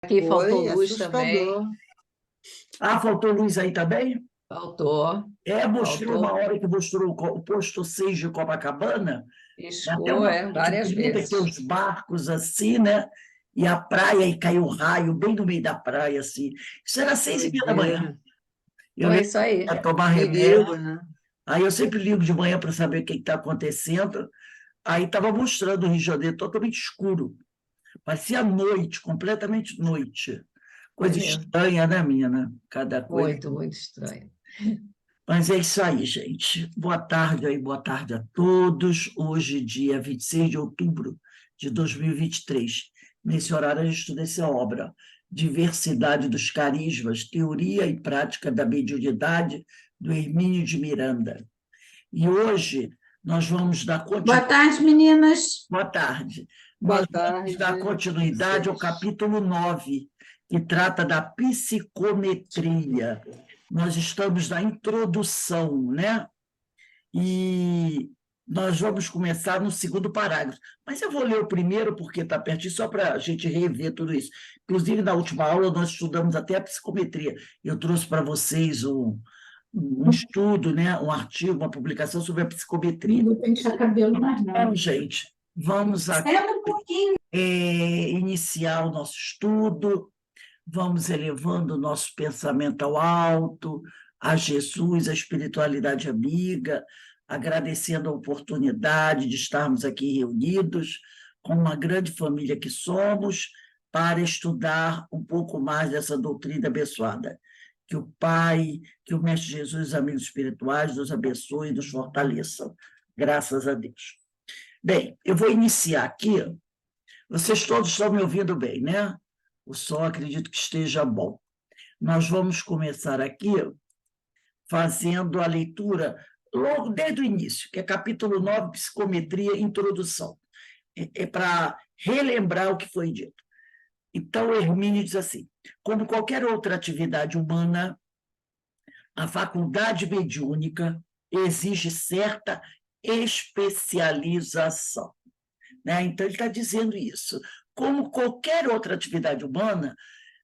Aqui faltou Foi luz também. assustador. Ah, faltou luz aí também? Faltou, Mostrou uma faltou. hora que mostrou o posto 6 de Copacabana, até Piscou, uma parte várias bonita que tem vezes. os barcos assim, né? E a praia, e caiu um raio bem no meio da praia, assim. Isso era 6h30 da manhã. Doideira. Eu Foi ia isso aí. tomar remédio, Perigo, né? aí eu sempre ligo de manhã para saber o que está acontecendo. Aí estava mostrando o Rio de Janeiro totalmente escuro. Parecia noite, completamente noite. Foi Coisa mesmo. estranha, né, menina? Cada coisa. Muito, muito estranho. Mas é isso aí, gente. Boa tarde aí, boa tarde a todos. Hoje, dia 26 de outubro de 2023. Nesse horário, a gente estuda essa obra, Diversidade dos Carismas, Teoria e Prática da Mediunidade, do Hermínio de Miranda. E hoje nós vamos dar Boa continuidade. tarde, meninas. Boa tarde. Boa Nós vamos dar tarde a continuidade ao vocês. capítulo 9, que trata da psicometria. Nós estamos na introdução, né? E nós vamos começar no segundo parágrafo. Mas eu vou ler o primeiro, porque está pertinho, só para a gente rever tudo isso. Inclusive, na última aula, nós estudamos até a psicometria. Eu trouxe para vocês um estudo, né? Um artigo, uma publicação sobre a Não psicometria. vou pentear cabelo mais, não. Então, gente, vamos aqui Espera um pouquinho. iniciar o nosso estudo, vamos elevando o nosso pensamento ao alto, a Jesus, a espiritualidade amiga, agradecendo a oportunidade de estarmos aqui reunidos, com uma grande família que somos, para estudar um pouco mais dessa doutrina abençoada. Que o Pai, que o Mestre Jesus, os amigos espirituais, nos abençoe e nos fortaleçam. Graças a Deus. Bem, eu vou iniciar aqui. Vocês todos estão me ouvindo bem, né? O som acredito que esteja bom. Nós vamos começar aqui fazendo a leitura logo desde o início, que é capítulo 9, Psicometria, Introdução. É para relembrar o que foi dito. Então, Hermínio diz assim: como qualquer outra atividade humana, a faculdade mediúnica exige certa especialização, né? Então, ele está dizendo isso. Como qualquer outra atividade humana,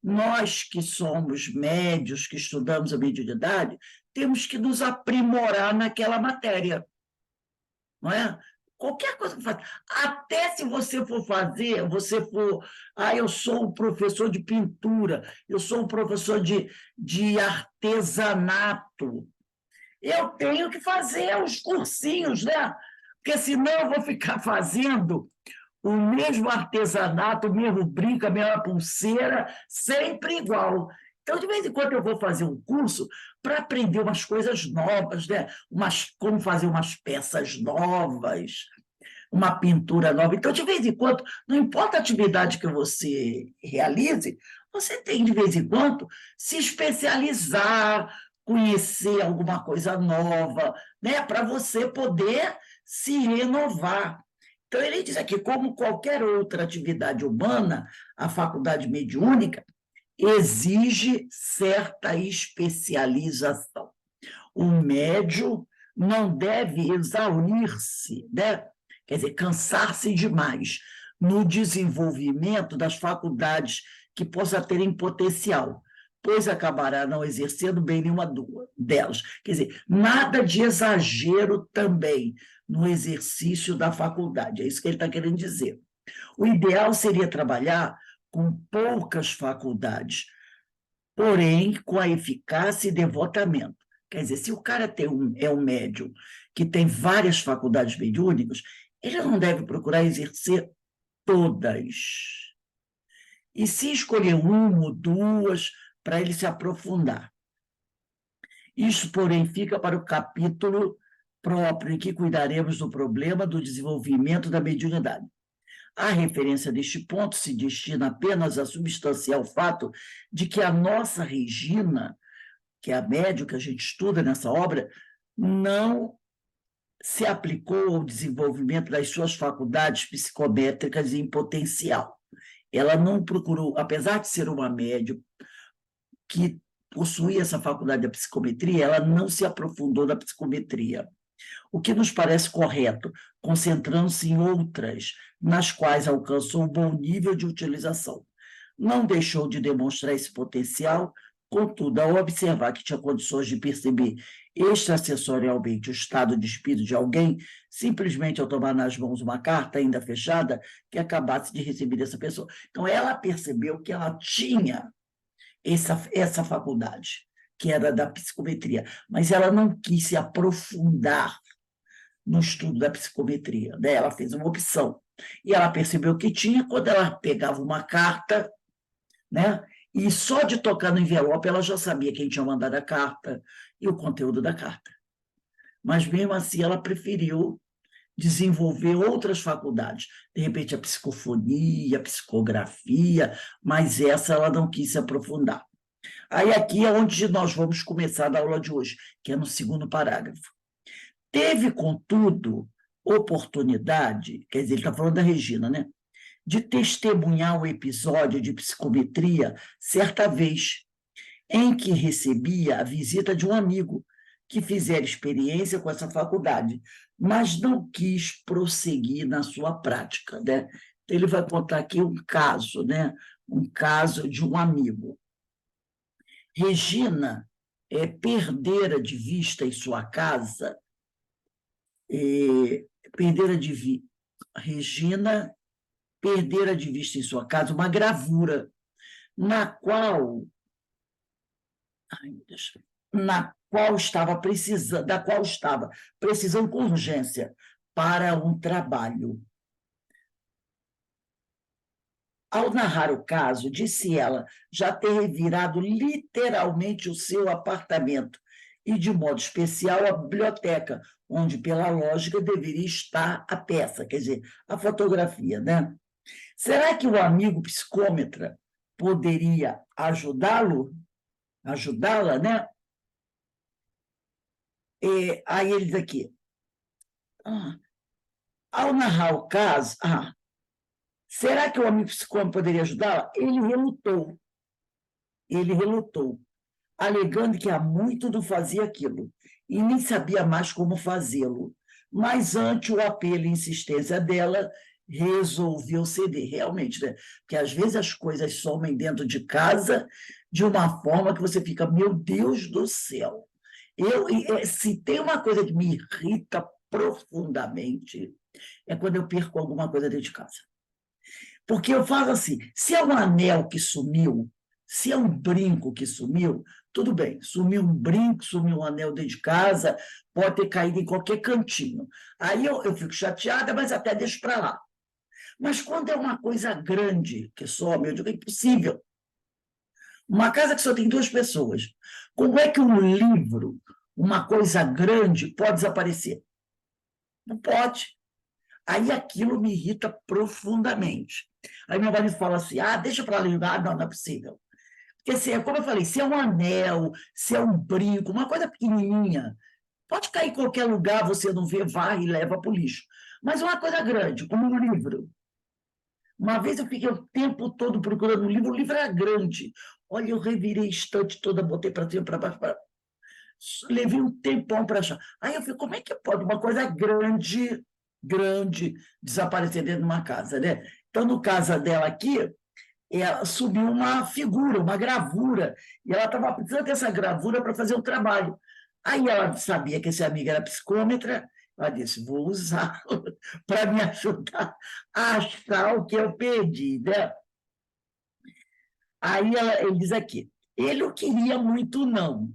nós que somos médios, que estudamos a mediunidade, temos que nos aprimorar naquela matéria, não é? Qualquer coisa que faz. Até se você for fazer, eu sou um professor de pintura, eu sou um professor de artesanato, eu tenho que fazer os cursinhos, né? Porque senão eu vou ficar fazendo o mesmo artesanato, o mesmo brinco, a mesma pulseira, sempre igual. Então, de vez em quando, eu vou fazer um curso para aprender umas coisas novas, né? Como fazer umas peças novas, uma pintura nova. Então, de vez em quando, não importa a atividade que você realize, você tem, de vez em quando, se especializar, conhecer alguma coisa nova, né? Para você poder se renovar. Então, ele diz aqui, como qualquer outra atividade humana, a faculdade mediúnica exige certa especialização. O médium não deve exaurir-se, né? Quer dizer, cansar-se demais no desenvolvimento das faculdades que possa ter em potencial, pois acabará não exercendo bem nenhuma delas. Quer dizer, nada de exagero também no exercício da faculdade, é isso que ele está querendo dizer. O ideal seria trabalhar com poucas faculdades, porém com a eficácia e devotamento. Quer dizer, se o cara é um médium que tem várias faculdades mediúnicas, ele não deve procurar exercer todas. E se escolher uma ou duas, para ele se aprofundar. Isso, porém, fica para o capítulo próprio, em que cuidaremos do problema do desenvolvimento da mediunidade. A referência deste ponto se destina apenas a substanciar o fato de que a nossa Regina, que é a médium que a gente estuda nessa obra, não se aplicou ao desenvolvimento das suas faculdades psicométricas em potencial. Ela não procurou, apesar de ser uma médium que possuía essa faculdade da psicometria, ela não se aprofundou na psicometria. O que nos parece correto, concentrando-se em outras, nas quais alcançou um bom nível de utilização. não deixou de demonstrar esse potencial, contudo, ao observar que tinha condições de perceber extrasensorialmente o estado de espírito de alguém, simplesmente ao tomar nas mãos uma carta ainda fechada que acabasse de receber dessa pessoa. Então, ela percebeu que ela tinha essa faculdade, que era da psicometria, mas ela não quis se aprofundar no estudo da psicometria, né? Ela fez uma opção. E ela percebeu que tinha, quando ela pegava uma carta, né? E só de tocar no envelope ela já sabia quem tinha mandado a carta e o conteúdo da carta. Mas, mesmo assim, ela preferiu desenvolver outras faculdades, de repente a psicofonia, a psicografia, mas essa ela não quis se aprofundar. Aí aqui é onde nós vamos começar a aula de hoje, que é no segundo parágrafo. Teve, contudo, oportunidade, quer dizer, ele está falando da Regina, né? De testemunhar um episódio de psicometria certa vez, em que recebia a visita de um amigo que fizera experiência com essa faculdade, mas não quis prosseguir na sua prática, né? Então, ele vai contar aqui um caso, né? Um caso de um amigo. Regina perdera de vista em sua casa, Regina perdera de vista em sua casa uma gravura na qual estava precisando com urgência para um trabalho. Ao narrar o caso, disse ela já ter revirado literalmente o seu apartamento e, de modo especial, a biblioteca, onde, pela lógica, deveria estar a peça, quer dizer, a fotografia, né? Será que o amigo psicômetra poderia ajudá-la, né? Aí ele diz aqui, ao narrar o caso, será que o amigo psicômetra poderia ajudá-la? Ele relutou, alegando que há muito não fazia aquilo e nem sabia mais como fazê-lo. Mas, ante o apelo e insistência dela, resolveu ceder, realmente, né? Porque às vezes as coisas somem dentro de casa de uma forma que você fica, meu Deus do céu. Se tem uma coisa que me irrita profundamente, é quando eu perco alguma coisa dentro de casa. Porque eu falo assim, se é um anel que sumiu, se é um brinco que sumiu, tudo bem, sumiu um brinco, sumiu um anel dentro de casa, pode ter caído em qualquer cantinho. Aí eu fico chateada, mas até deixo para lá. Mas quando é uma coisa grande que some, eu digo, é impossível. Uma casa que só tem 2 pessoas, como é que um livro, uma coisa grande, pode desaparecer? Não pode. Aí aquilo me irrita profundamente. Aí meu marido fala assim, deixa para lá, não é possível. Porque, assim, como eu falei, se é um anel, se é um brinco, uma coisa pequenininha, pode cair em qualquer lugar, você não vê, varre e leva para o lixo. Mas uma coisa grande, como um livro. Uma vez eu fiquei o tempo todo procurando um livro, o livro era grande. Olha, eu revirei a estante toda, botei para cima, para baixo, levei um tempão para achar. Aí eu fico, como é que pode uma coisa grande desaparecer dentro de uma casa, né? Então, no caso dela aqui, subiu uma figura, uma gravura, e ela estava precisando dessa gravura para fazer um trabalho. Aí ela sabia que esse amigo era psicômetra, ela disse, vou usá-lo para me ajudar a achar o que eu perdi, né? Aí ele diz aqui, ele o queria muito não,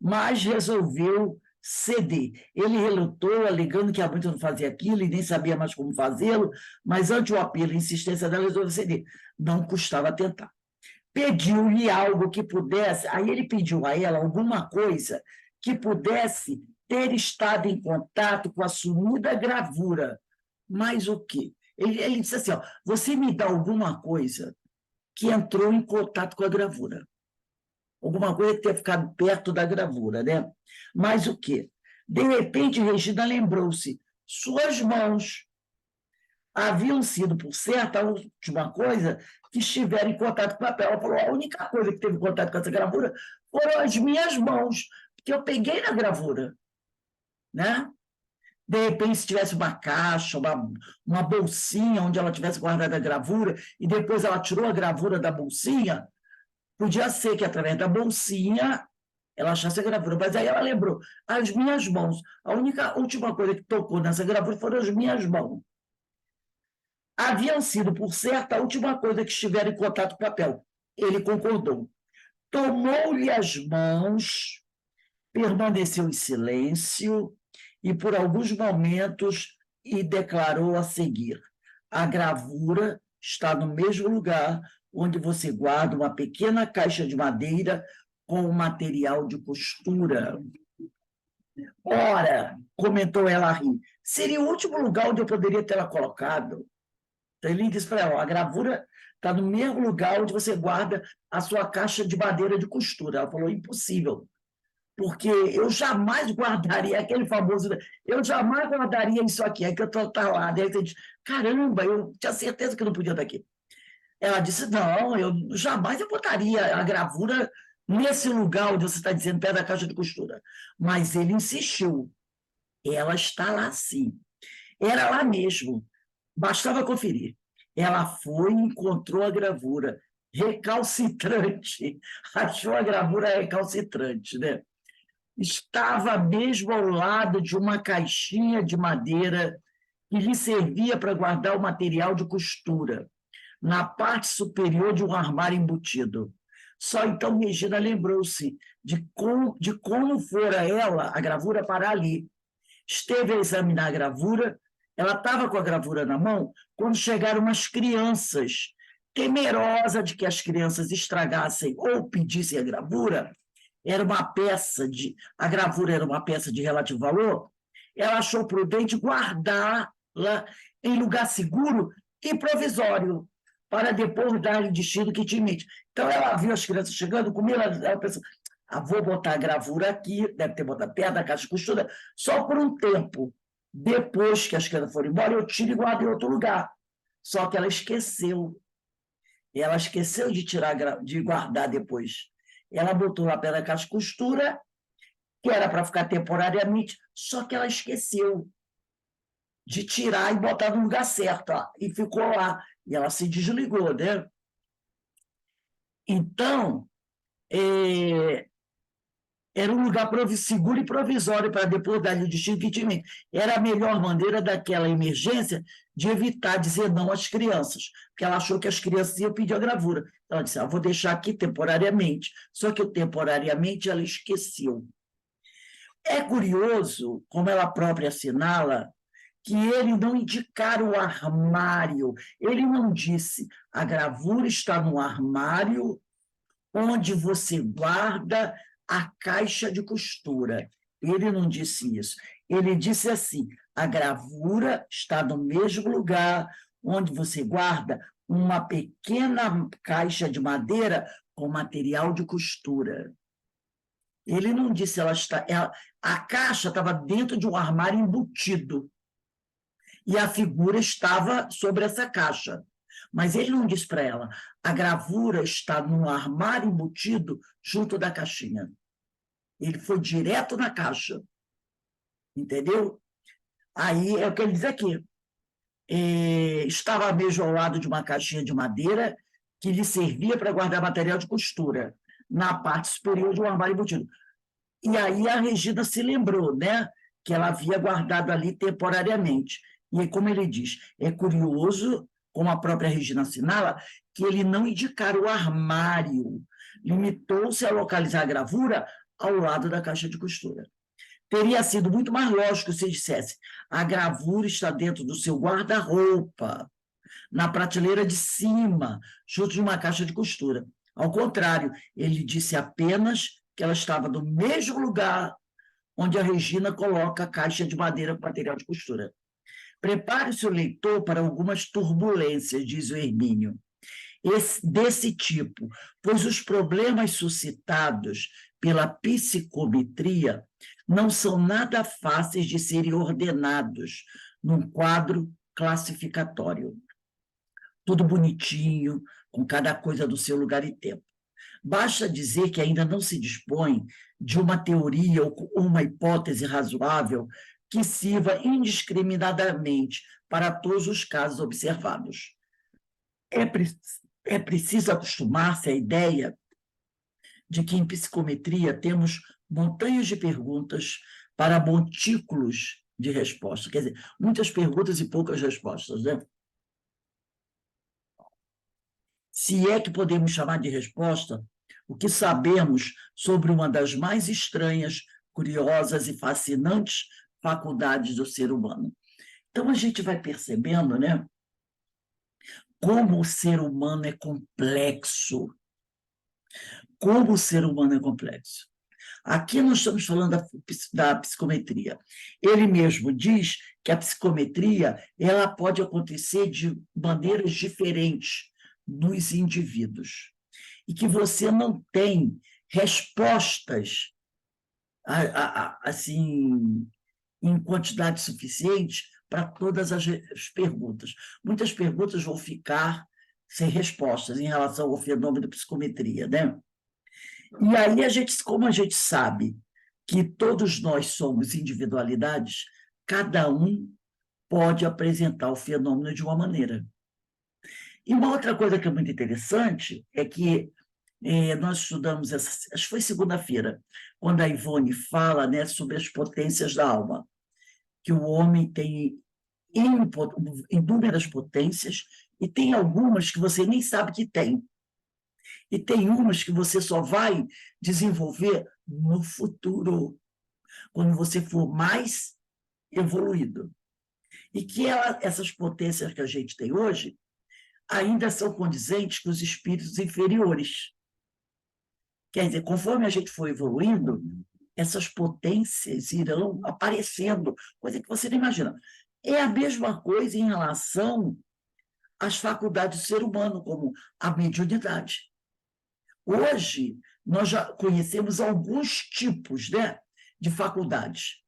mas resolveu ceder. Ele relutou, alegando que há muito não fazia aquilo e nem sabia mais como fazê-lo, mas ante o apelo e insistência dela, resolveu ceder. Não custava tentar. Pediu-lhe algo que pudesse, aí ele pediu a ela alguma coisa que pudesse ter estado em contato com a sumida gravura. Mas o quê? Ele disse assim, você me dá alguma coisa que entrou em contato com a gravura. Alguma coisa que tenha ficado perto da gravura, né? Mas o quê? De repente, Regina lembrou-se, suas mãos haviam sido, por certo, a última coisa que estiveram em contato com o papel. Ela falou, a única coisa que teve contato com essa gravura foram as minhas mãos, porque eu peguei na gravura, né? De repente, se tivesse uma caixa, uma bolsinha onde ela tivesse guardado a gravura, e depois ela tirou a gravura da bolsinha, podia ser que, através da bolsinha, ela achasse a gravura. Mas aí ela lembrou, as minhas mãos. A última coisa que tocou nessa gravura foram as minhas mãos. Haviam sido, por certo, a última coisa que estiveram em contato com o papel. Ele concordou. Tomou-lhe as mãos, permaneceu em silêncio e, por alguns momentos, e declarou a seguir: a gravura está no mesmo lugar onde você guarda uma pequena caixa de madeira com um material de costura. Ora, comentou ela a rir, seria o último lugar onde eu poderia tê-la colocado. Então, ele disse para ela: a gravura está no mesmo lugar onde você guarda a sua caixa de madeira de costura. Ela falou: impossível, porque eu jamais guardaria aquele famoso, eu jamais guardaria isso aqui, é que eu estou lá. Daí você diz: caramba, eu tinha certeza que não podia estar aqui. Ela disse: não, eu jamais botaria a gravura nesse lugar onde você está dizendo, perto da caixa de costura. Mas ele insistiu: ela está lá sim. Era lá mesmo. Bastava conferir. Ela foi e encontrou a gravura recalcitrante. Achou a gravura recalcitrante, né? Estava mesmo ao lado de uma caixinha de madeira que lhe servia para guardar o material de costura, na parte superior de um armário embutido. Só então Regina lembrou-se de como fora ela, a gravura, parar ali. Esteve a examinar a gravura. Ela estava com a gravura na mão quando chegaram umas crianças. Temerosa de que as crianças estragassem ou pedissem a gravura, a gravura era uma peça de relativo valor, ela achou prudente guardá-la em lugar seguro e provisório, para depois dar-lhe destino que tinha em mente. Então, ela viu as crianças chegando, comigo, ela pensou: vou botar a gravura aqui, deve ter botado perto da caixa de costura, só por um tempo. Depois que as crianças foram embora, eu tiro e guardo em outro lugar. Só que ela esqueceu. Ela esqueceu de guardar depois. Ela botou lá perto da caixa de costura, que era para ficar temporariamente, só que ela esqueceu de tirar e botar no lugar certo, ó, e ficou lá. E ela se desligou, né? Então, era um lugar seguro e provisório para depois dar-lhe o destino que tinha. Era a melhor maneira daquela emergência de evitar dizer não às crianças, porque ela achou que as crianças iam pedir a gravura. Ela disse: vou deixar aqui temporariamente. Só que temporariamente ela esqueceu. É curioso, como ela própria assinala, que ele não indicara o armário. Ele não disse: a gravura está no armário onde você guarda a caixa de costura. Ele não disse isso. Ele disse assim: a gravura está no mesmo lugar onde você guarda uma pequena caixa de madeira com material de costura. Ele não disse a caixa estava dentro de um armário embutido e a figura estava sobre essa caixa. Mas ele não disse para ela: a gravura está num armário embutido junto da caixinha. Ele foi direto na caixa. Entendeu? Aí é o que ele diz aqui. Estava mesmo ao lado de uma caixinha de madeira que lhe servia para guardar material de costura, na parte superior de um armário embutido. E aí a Regina se lembrou, né, que ela havia guardado ali temporariamente. E como ele diz, é curioso, como a própria Regina assinala, que ele não indicara o armário, limitou-se a localizar a gravura ao lado da caixa de costura. Teria sido muito mais lógico se dissesse: a gravura está dentro do seu guarda-roupa, na prateleira de cima, junto de uma caixa de costura. Ao contrário, ele disse apenas que ela estava no mesmo lugar onde a Regina coloca a caixa de madeira com material de costura. Prepare-se o leitor para algumas turbulências, diz o Hermínio, desse tipo, pois os problemas suscitados pela psicometria não são nada fáceis de serem ordenados num quadro classificatório. Tudo bonitinho, com cada coisa do seu lugar e tempo. Basta dizer que ainda não se dispõe de uma teoria ou uma hipótese razoável que sirva indiscriminadamente para todos os casos observados. É preciso acostumar-se à ideia de que em psicometria temos montanhas de perguntas para montículos de respostas, quer dizer, muitas perguntas e poucas respostas, né? Se é que podemos chamar de resposta o que sabemos sobre uma das mais estranhas, curiosas e fascinantes faculdades do ser humano. Então, a gente vai percebendo, né, como o ser humano é complexo. Como o ser humano é complexo. Aqui nós estamos falando da psicometria. Ele mesmo diz que a psicometria ela pode acontecer de maneiras diferentes nos indivíduos e que você não tem respostas assim em quantidade suficiente para todas as perguntas. Muitas perguntas vão ficar sem respostas em relação ao fenômeno da psicometria, né? E aí, como a gente sabe que todos nós somos individualidades, cada um pode apresentar o fenômeno de uma maneira. E uma outra coisa que é muito interessante é que nós estudamos, acho que foi segunda-feira, quando a Ivone fala, né, sobre as potências da alma, que o homem tem inúmeras potências e tem algumas que você nem sabe que tem. E tem umas que você só vai desenvolver no futuro, quando você for mais evoluído. E que essas potências que a gente tem hoje ainda são condizentes com os espíritos inferiores. Quer dizer, conforme a gente for evoluindo, essas potências irão aparecendo, coisa que você não imagina. É a mesma coisa em relação às faculdades do ser humano, como a mediunidade. Hoje, nós já conhecemos alguns tipos, né, de faculdades,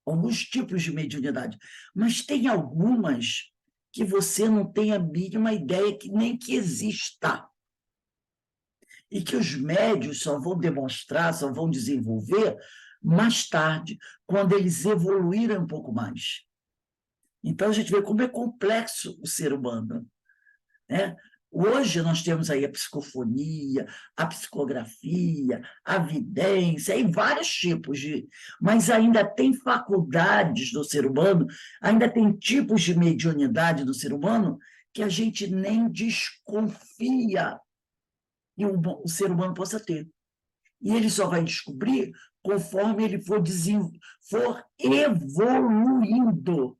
alguns tipos de mediunidade, mas tem algumas que você não tem a mínima ideia nem que exista. E que os médios só vão demonstrar, só vão desenvolver mais tarde, quando eles evoluírem um pouco mais. Então, a gente vê como é complexo o ser humano, né? Hoje nós temos aí a psicofonia, a psicografia, a vidência, e vários tipos de... Mas ainda tem faculdades do ser humano, ainda tem tipos de mediunidade do ser humano que a gente nem desconfia que o ser humano possa ter. E ele só vai descobrir conforme ele for evoluindo.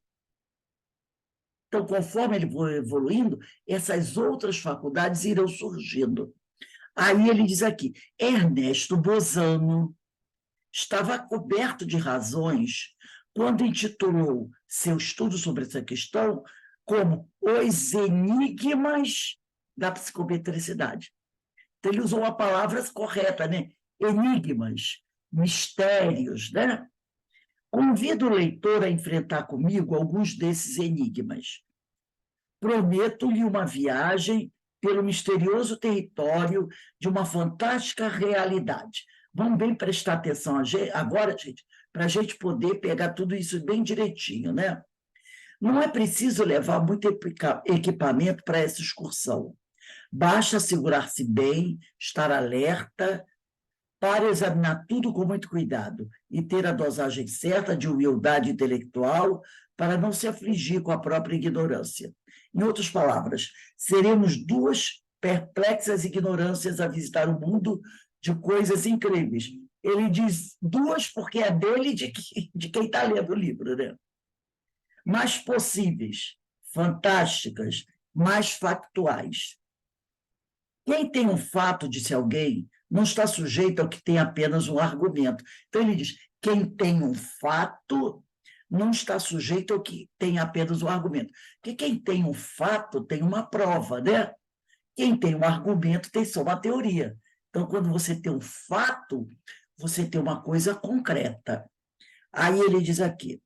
Então, conforme ele for evoluindo, essas outras faculdades irão surgindo. Aí ele diz aqui, Ernesto Bozano estava coberto de razões quando intitulou seu estudo sobre essa questão como Os Enigmas da Psicometricidade. Então, ele usou a palavra correta, né? Enigmas, mistérios, né? Convido o leitor a enfrentar comigo alguns desses enigmas. Prometo-lhe uma viagem pelo misterioso território de uma fantástica realidade. Vamos bem prestar atenção agora, gente, para a gente poder pegar tudo isso bem direitinho, né? Não é preciso levar muito equipamento para essa excursão. Basta segurar-se bem, estar alerta, para examinar tudo com muito cuidado e ter a dosagem certa de humildade intelectual para não se afligir com a própria ignorância. Em outras palavras, seremos duas perplexas ignorâncias a visitar o mundo de coisas incríveis. Ele diz duas porque é dele de quem está lendo o livro, né? Mais possíveis, fantásticas, mais factuais. Quem tem um fato, disse alguém, não está sujeito ao que tem apenas um argumento. Então, ele diz, quem tem um fato não está sujeito ao que tem apenas um argumento. Porque quem tem um fato tem uma prova, né? Quem tem um argumento tem só uma teoria. Então, quando você tem um fato, você tem uma coisa concreta. Aí ele diz aqui,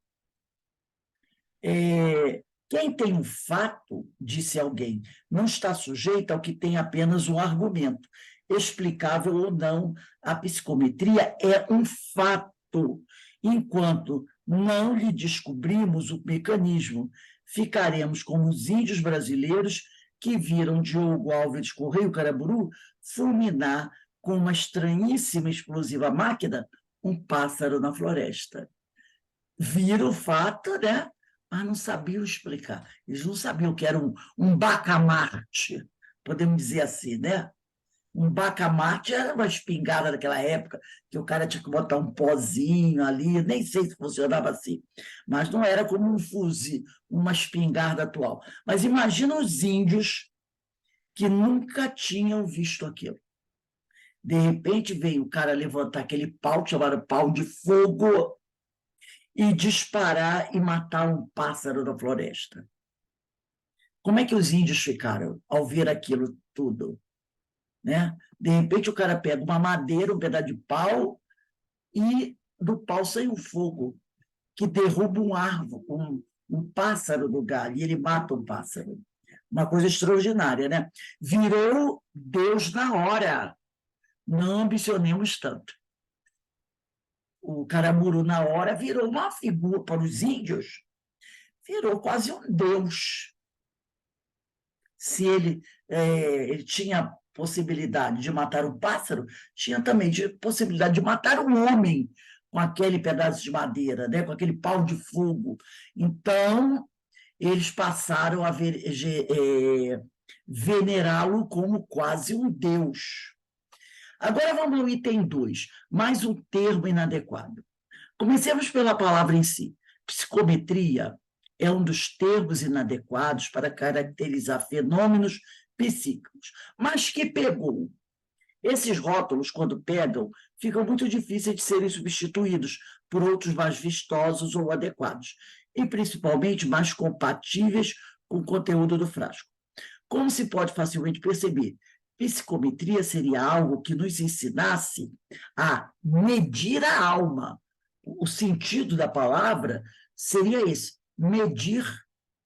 quem tem um fato, disse alguém, não está sujeito ao que tem apenas um argumento. Explicável ou não, a psicometria é um fato, enquanto não lhe descobrimos o mecanismo. Ficaremos como os índios brasileiros que viram Diogo Alves Correia, o Caraburu, fulminar com uma estranhíssima explosiva máquina um pássaro na floresta. Viram o fato, né? Mas não sabiam explicar. Eles não sabiam o que era um bacamarte, podemos dizer assim, né? Um bacamarte era uma espingarda daquela época, que o cara tinha que botar um pozinho ali, nem sei se funcionava assim, mas não era como um fuzil, uma espingarda atual. Mas imagina os índios que nunca tinham visto aquilo. De repente veio o cara levantar aquele pau, chamado pau de fogo, e disparar e matar um pássaro na floresta. Como é que os índios ficaram ao ver aquilo tudo? Né? De repente, o cara pega uma madeira, um pedaço de pau, e do pau sai um fogo que derruba um árvore, um pássaro do galho, e ele mata um pássaro. Uma coisa extraordinária, né? Virou Deus na hora. Não ambicionemos tanto. O Caramuru, na hora, virou uma figura para os índios, virou quase um deus. Se ele tinha possibilidade de matar um pássaro, tinha também possibilidade de matar um homem com aquele pedaço de madeira, né? Com aquele pau de fogo. Então, eles passaram a venerá-lo como quase um deus. Agora vamos ao item 2, mais um termo inadequado. Comecemos pela palavra em si. Psicometria é um dos termos inadequados para caracterizar fenômenos psíquicos, mas que pegou. Esses rótulos, quando pegam, ficam muito difíceis de serem substituídos por outros mais vistosos ou adequados, e principalmente mais compatíveis com o conteúdo do frasco. Como se pode facilmente perceber, psicometria seria algo que nos ensinasse a medir a alma. O sentido da palavra seria esse, medir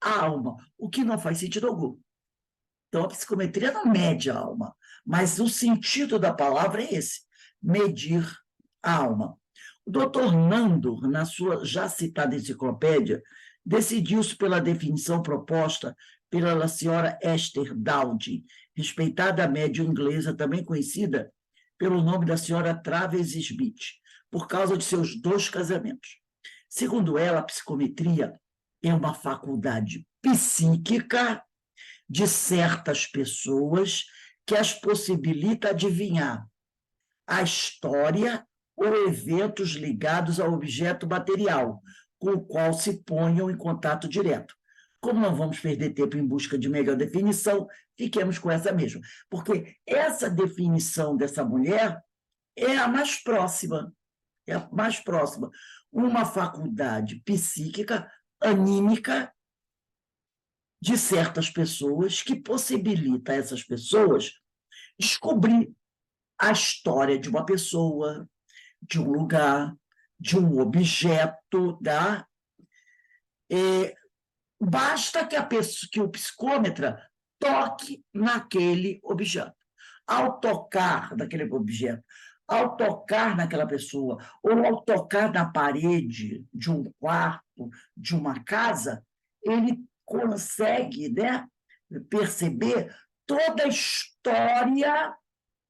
a alma, o que não faz sentido algum. Então, a psicometria não mede a alma, mas o sentido da palavra é esse, medir a alma. O doutor Nando, na sua já citada enciclopédia, decidiu-se pela definição proposta pela senhora Esther Dowding, respeitada médium inglesa, também conhecida pelo nome da senhora Travers Smith, por causa de seus 2 casamentos. Segundo ela, a psicometria é uma faculdade psíquica de certas pessoas que as possibilita adivinhar a história ou eventos ligados ao objeto material, com o qual se ponham em contato direto. Como não vamos perder tempo em busca de melhor definição, fiquemos com essa mesma, porque essa definição dessa mulher é a mais próxima, uma faculdade psíquica, anímica, de certas pessoas que possibilita a essas pessoas descobrir a história de uma pessoa, de um lugar, de um objeto, tá? Basta que o psicômetra toque naquele objeto. Ao tocar naquele objeto, ao tocar naquela pessoa, ou ao tocar na parede de um quarto, de uma casa, ele consegue, né, perceber toda a história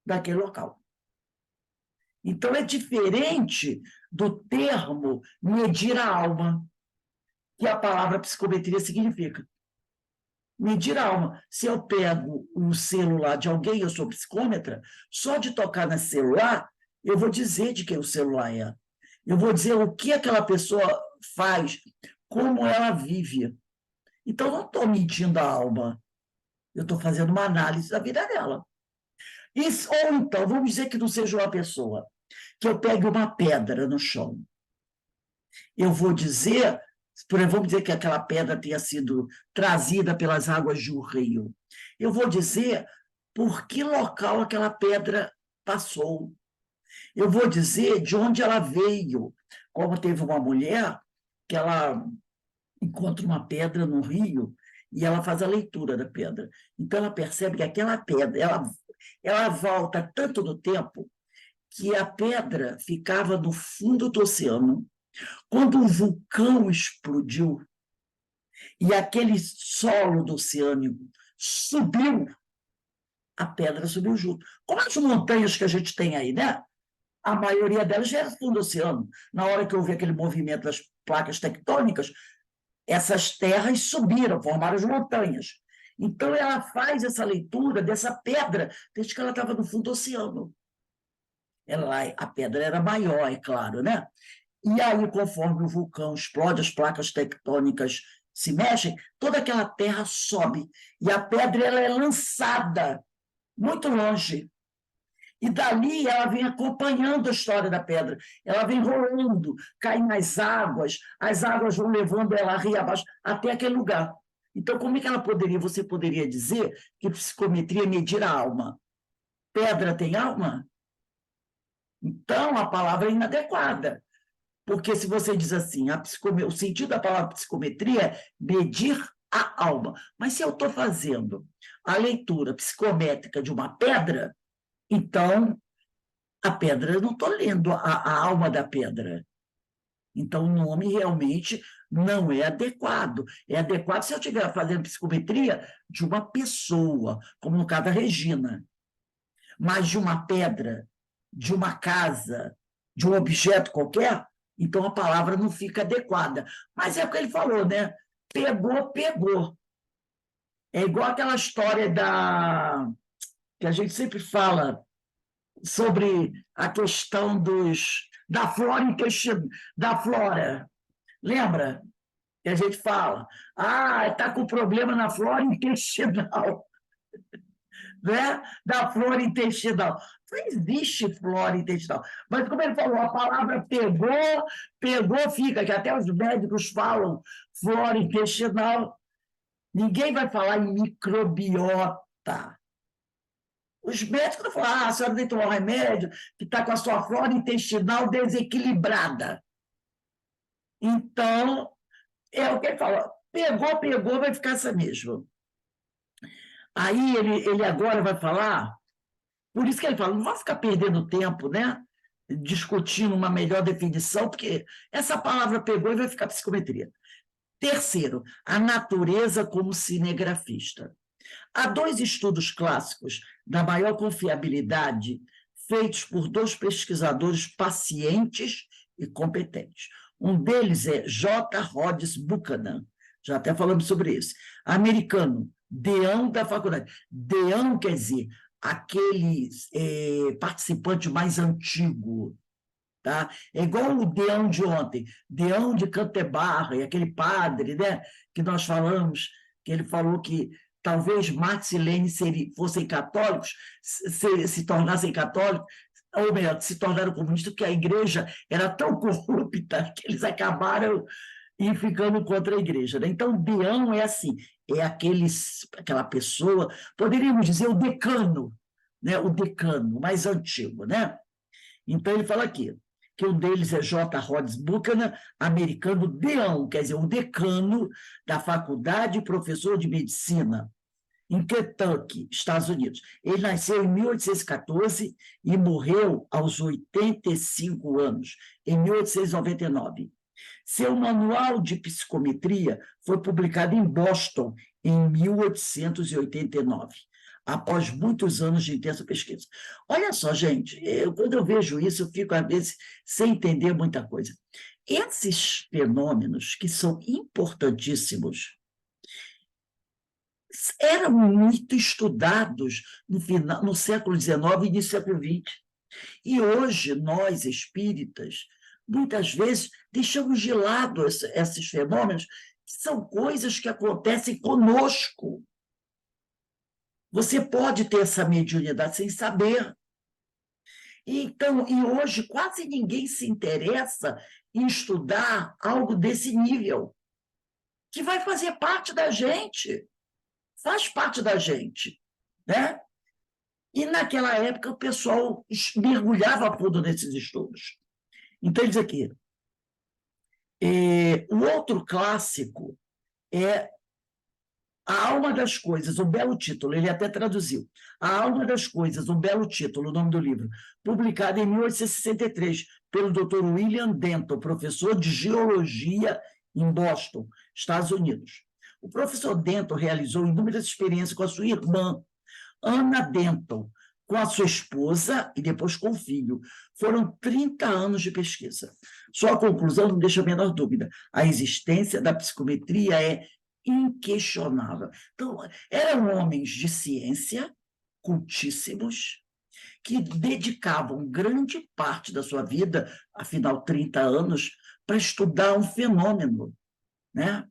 daquele local. Então, é diferente do termo medir a alma, que a palavra psicometria significa. Medir a alma. Se eu pego um celular de alguém, eu sou psicômetra, só de tocar nesse celular, eu vou dizer de quem o celular é. Eu vou dizer o que aquela pessoa faz, como ela vive. Então, não estou medindo a alma. Eu estou fazendo uma análise da vida dela. Ou então, vamos dizer que não seja uma pessoa, que eu pegue uma pedra no chão. Eu vou dizer, vamos dizer que aquela pedra tenha sido trazida pelas águas de um rio. Eu vou dizer por que local aquela pedra passou. Eu vou dizer de onde ela veio. Como teve uma mulher que ela encontra uma pedra no rio e ela faz a leitura da pedra. Então, ela percebe que aquela pedra, ela volta tanto no tempo que a pedra ficava no fundo do oceano Quando o vulcão explodiu e aquele solo do oceano subiu, a pedra subiu junto. Como as montanhas que a gente tem aí, né? A maioria delas já era fundo do oceano. Na hora que houve aquele movimento das placas tectônicas, essas terras subiram, formaram as montanhas. Então, ela faz essa leitura dessa pedra desde que ela estava no fundo do oceano. A pedra era maior, é claro, né? E aí, conforme o vulcão explode, as placas tectônicas se mexem, toda aquela terra sobe. E a pedra ela é lançada muito longe. E dali ela vem acompanhando a história da pedra. Ela vem rolando, cai nas águas, as águas vão levando ela ria abaixo até aquele lugar. Então, como é que você poderia dizer que psicometria é medir a alma? Pedra tem alma? Então, a palavra é inadequada. Porque se você diz assim, o sentido da palavra psicometria é medir a alma. Mas se eu estou fazendo a leitura psicométrica de uma pedra, então a pedra, eu não estou lendo a alma da pedra. Então, o nome realmente não é adequado. É adequado se eu estiver fazendo psicometria de uma pessoa, como no caso da Regina. Mas de uma pedra, de uma casa, de um objeto qualquer, então a palavra não fica adequada. Mas é o que ele falou, né? Pegou, pegou. É igual aquela história que a gente sempre fala sobre a questão da flora intestinal, da flora. Lembra? Que a gente fala, está com problema na flora intestinal, né? Da flora intestinal. Não existe flora intestinal. Mas, como ele falou, a palavra pegou, pegou, fica, que até os médicos falam flora intestinal. Ninguém vai falar em microbiota. Os médicos não falam, a senhora tem que tomar um remédio que está com a sua flora intestinal desequilibrada. Então, é o que ele fala, pegou, pegou, vai ficar essa mesmo. Aí ele agora vai falar, por isso que ele fala, não vai ficar perdendo tempo, né? Discutindo uma melhor definição, porque essa palavra pegou e vai ficar psicometria. Terceiro, a natureza como cinegrafista. Há dois estudos clássicos da maior confiabilidade feitos por dois pesquisadores pacientes e competentes. Um deles é J. Rhodes Buchanan, já até falamos sobre isso, americano, deão da faculdade. Deão quer dizer aquele participante mais antigo, tá? É igual o deão de ontem, deão de Canterbury, aquele padre, né, que nós falamos, que ele falou que talvez Marx e Lenin fossem católicos, se tornassem católicos, ou melhor, se tornaram comunistas, porque a igreja era tão corrupta que eles acabaram ficando contra a igreja, né? Então, deão é assim, é aquela pessoa, poderíamos dizer o decano, né? O decano mais antigo, né? Então, ele fala aqui, que um deles é J. Rhodes Buchanan, americano deão, quer dizer, o decano da faculdade e professor de medicina, em Kentucky, Estados Unidos. Ele nasceu em 1814 e morreu aos 85 anos, em 1899. Seu manual de psicometria foi publicado em Boston em 1889, após muitos anos de intensa pesquisa. Olha só, gente, quando eu vejo isso, eu fico, às vezes, sem entender muita coisa. Esses fenômenos, que são importantíssimos, eram muito estudados no século XIX e início do século XX. E hoje, nós, espíritas, muitas vezes deixamos de lado esses fenômenos, que são coisas que acontecem conosco. Você pode ter essa mediunidade sem saber. Então, e hoje quase ninguém se interessa em estudar algo desse nível, que vai fazer parte da gente. Faz parte da gente, né? E naquela época o pessoal mergulhava a fundo nesses estudos. Então, ele diz aqui, o outro clássico é A Alma das Coisas, um belo título, ele até traduziu. A Alma das Coisas, um belo título, o nome do livro, publicado em 1863 pelo Dr. William Denton, professor de geologia em Boston, Estados Unidos. O professor Denton realizou inúmeras experiências com a sua irmã, Anna Denton, com a sua esposa e depois com o filho. Foram 30 anos de pesquisa. Sua conclusão não deixa a menor dúvida. A existência da psicometria é inquestionável. Então, eram homens de ciência, cultíssimos, que dedicavam grande parte da sua vida, afinal, 30 anos, para estudar um fenômeno, né?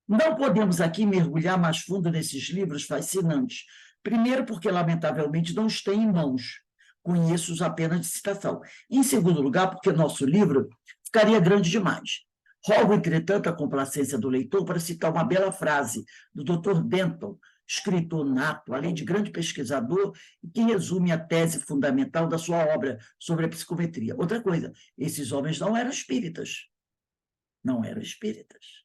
Não podemos aqui mergulhar mais fundo nesses livros fascinantes. Primeiro, porque, lamentavelmente, não os tenho em mãos. Conheço-os apenas de citação. Em segundo lugar, porque nosso livro ficaria grande demais. Rogo, entretanto, a complacência do leitor para citar uma bela frase do Dr. Denton, escritor nato, além de grande pesquisador, que resume a tese fundamental da sua obra sobre a psicometria. Outra coisa, esses homens não eram espíritas. Não eram espíritas.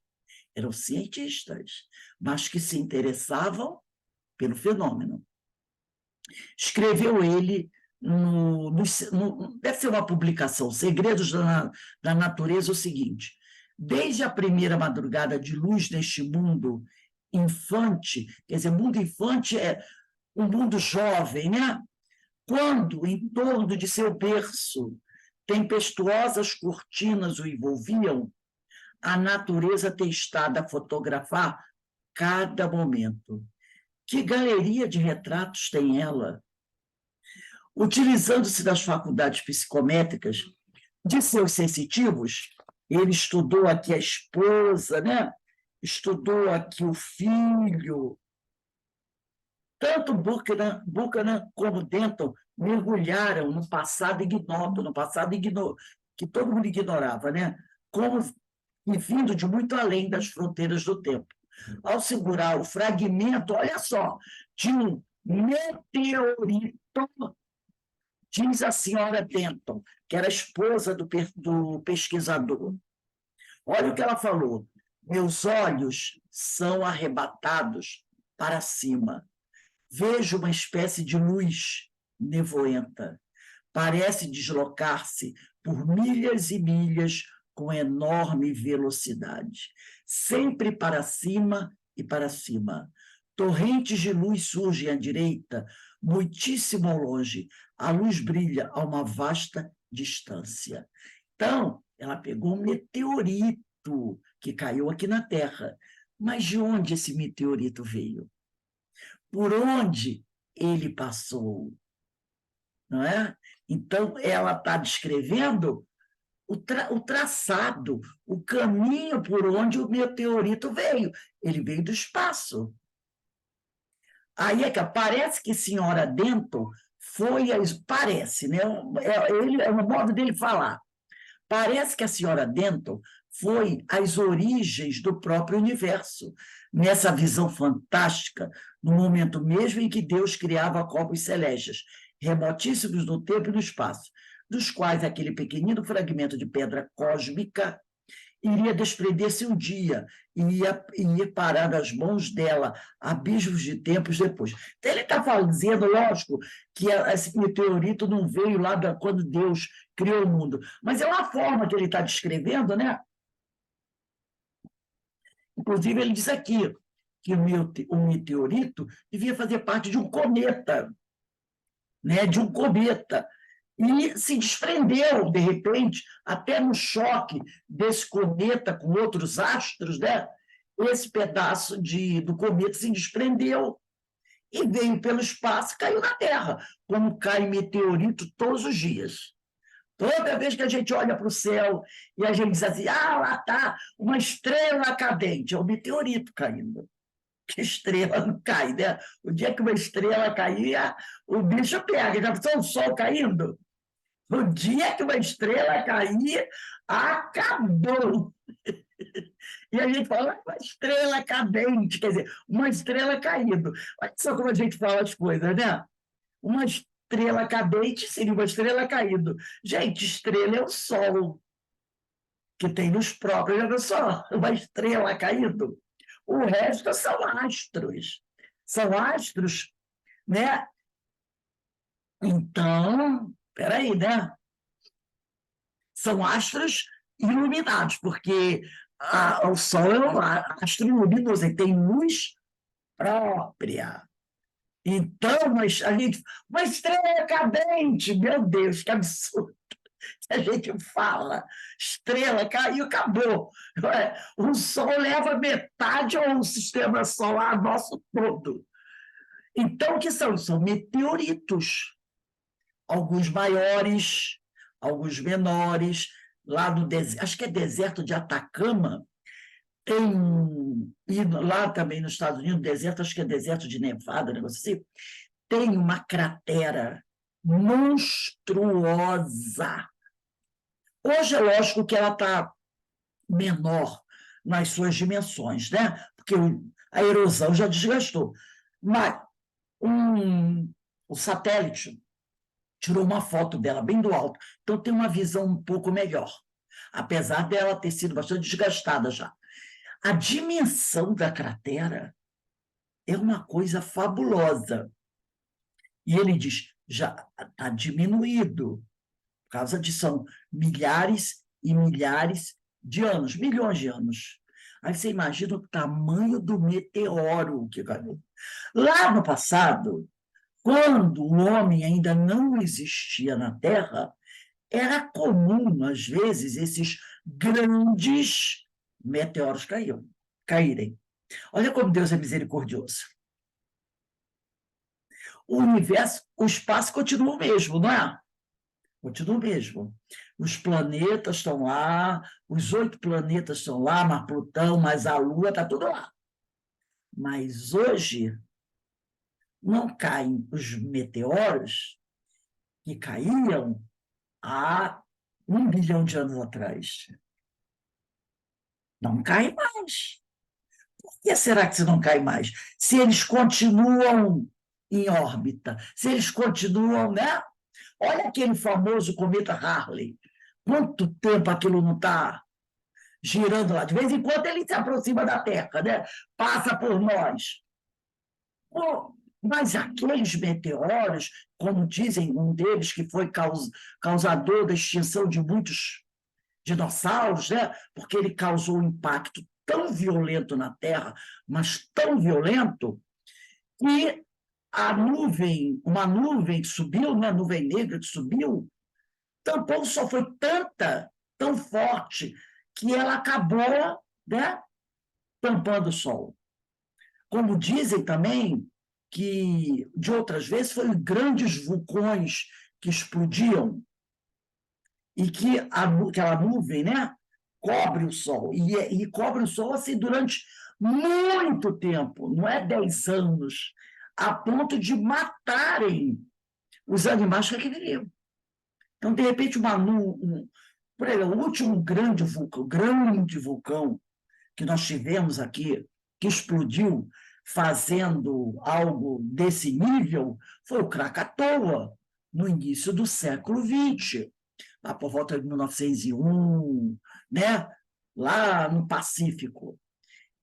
Eram cientistas, mas que se interessavam pelo fenômeno. Escreveu ele, deve ser uma publicação, Segredos da Natureza, o seguinte: desde a primeira madrugada de luz neste mundo infante, quer dizer, mundo infante é um mundo jovem, né? Quando, em torno de seu berço, tempestuosas cortinas o envolviam, a natureza tem estado a fotografar cada momento. Que galeria de retratos tem ela? Utilizando-se das faculdades psicométricas de seus sensitivos, ele estudou aqui a esposa, né? Estudou aqui o filho. Tanto Buchanan como Denton mergulharam no passado ignoto, que todo mundo ignorava, né? Como e vindo de muito além das fronteiras do tempo. Ao segurar o fragmento, olha só, de um meteorito, diz a senhora Denton, que era a esposa do pesquisador. Olha o que ela falou: meus olhos são arrebatados para cima. Vejo uma espécie de luz nevoenta. Parece deslocar-se por milhas e milhas com enorme velocidade, sempre para cima e para cima. Torrentes de luz surgem à direita, muitíssimo ao longe. A luz brilha a uma vasta distância. Então, ela pegou um meteorito que caiu aqui na Terra. Mas de onde esse meteorito veio? Por onde ele passou? Não é? Então, ela está descrevendo o traçado, o caminho por onde o meteorito veio. Ele veio do espaço. Aí é que parece que a senhora Denton foi... Parece, né? É o modo dele falar. Parece que a senhora Denton foi às origens do próprio universo, nessa visão fantástica, no momento mesmo em que Deus criava corpos celestes, remotíssimos no tempo e no espaço, dos quais aquele pequenino fragmento de pedra cósmica iria desprender-se um dia e ia parar nas mãos dela, abismos de tempos depois. Então, ele está dizendo, lógico, que esse meteorito não veio lá quando Deus criou o mundo, mas é uma forma que ele está descrevendo, né? Inclusive, ele diz aqui que o meteorito devia fazer parte de um cometa, né? De um cometa. E se desprendeu, de repente, até no choque desse cometa com outros astros, né? Esse pedaço do cometa se desprendeu e veio pelo espaço e caiu na Terra, como cai meteorito todos os dias. Toda vez que a gente olha para o céu e a gente diz assim, lá está uma estrela cadente, é um meteorito caindo. Que estrela não cai, né? O dia que uma estrela caía, o bicho pega. Já pensou o sol caindo? No dia que uma estrela caía, acabou. E a gente fala, uma estrela cadente, quer dizer, uma estrela caindo. Olha só como a gente fala as coisas, né? Uma estrela cadente seria uma estrela caindo. Gente, estrela é o sol, que tem luz próprios. Olha só, uma estrela caindo. O resto são astros. São astros, né? Então, peraí, né? São astros iluminados, porque o Sol é um astro luminoso, ele tem luz própria. Então, uma estrela cadente, meu Deus, que absurdo! A gente fala, estrela caiu, acabou. O Sol leva metade ao sistema solar nosso todo. Então, o que são? São meteoritos, alguns maiores, alguns menores. Lá no deserto, acho que é deserto de Atacama, e lá também nos Estados Unidos, deserto, acho que é deserto de Nevada, negócio assim, tem uma cratera monstruosa. Hoje é lógico que ela está menor nas suas dimensões, né? Porque a erosão já desgastou. Mas o satélite tirou uma foto dela bem do alto, então tem uma visão um pouco melhor, apesar dela ter sido bastante desgastada já. A dimensão da cratera é uma coisa fabulosa. E ele diz, já está diminuído, por causa de são milhares e milhares de anos, milhões de anos. Aí você imagina o tamanho do meteoro que caiu. Lá no passado, quando o homem ainda não existia na Terra, era comum, às vezes, esses grandes meteoros caírem. Olha como Deus é misericordioso. O universo, o espaço continua o mesmo, não é? Continua o mesmo. Os planetas estão lá, os 8 planetas estão lá, mais Plutão, mais a Lua, está tudo lá. Mas hoje não caem os meteoros que caíam há 1 bilhão de anos atrás. Não cai mais. Por que será que se não cai mais? Se eles continuam em órbita, se eles continuam, né? Olha aquele famoso cometa Halley. Quanto tempo aquilo não está girando lá? De vez em quando ele se aproxima da Terra, né? Passa por nós. Mas aqueles meteoros, como dizem um deles, que foi causador da extinção de muitos dinossauros, né? Porque ele causou um impacto tão violento na Terra, mas tão violento, que uma nuvem que subiu, né? Nuvem negra que subiu, tampouco só foi tão forte, que ela acabou, né? Tampando o Sol. Como dizem também, que de outras vezes foram grandes vulcões que explodiam e que aquela nuvem, né, cobre o Sol, e cobre o Sol assim durante muito tempo, não é 10 anos, a ponto de matarem os animais que aqui viviam. Então, de repente, por exemplo, o último grande vulcão que nós tivemos aqui, que explodiu fazendo algo desse nível, foi o Krakatoa, no início do século XX, lá por volta de 1901, né? Lá no Pacífico.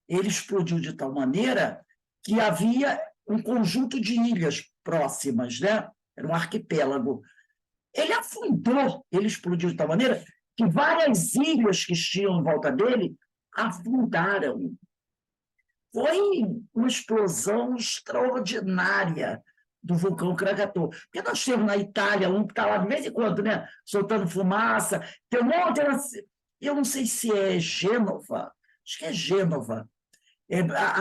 Ele explodiu de tal maneira que havia um conjunto de ilhas próximas, né? Era um arquipélago. Ele afundou, ele explodiu de tal maneira que várias ilhas que tinham em volta dele afundaram. Foi uma explosão extraordinária do vulcão Krakatoa. Porque nós temos na Itália um que está lá de vez em quando, né, soltando fumaça, tem um monte de... Eu não sei se é Gênova, acho que é Gênova.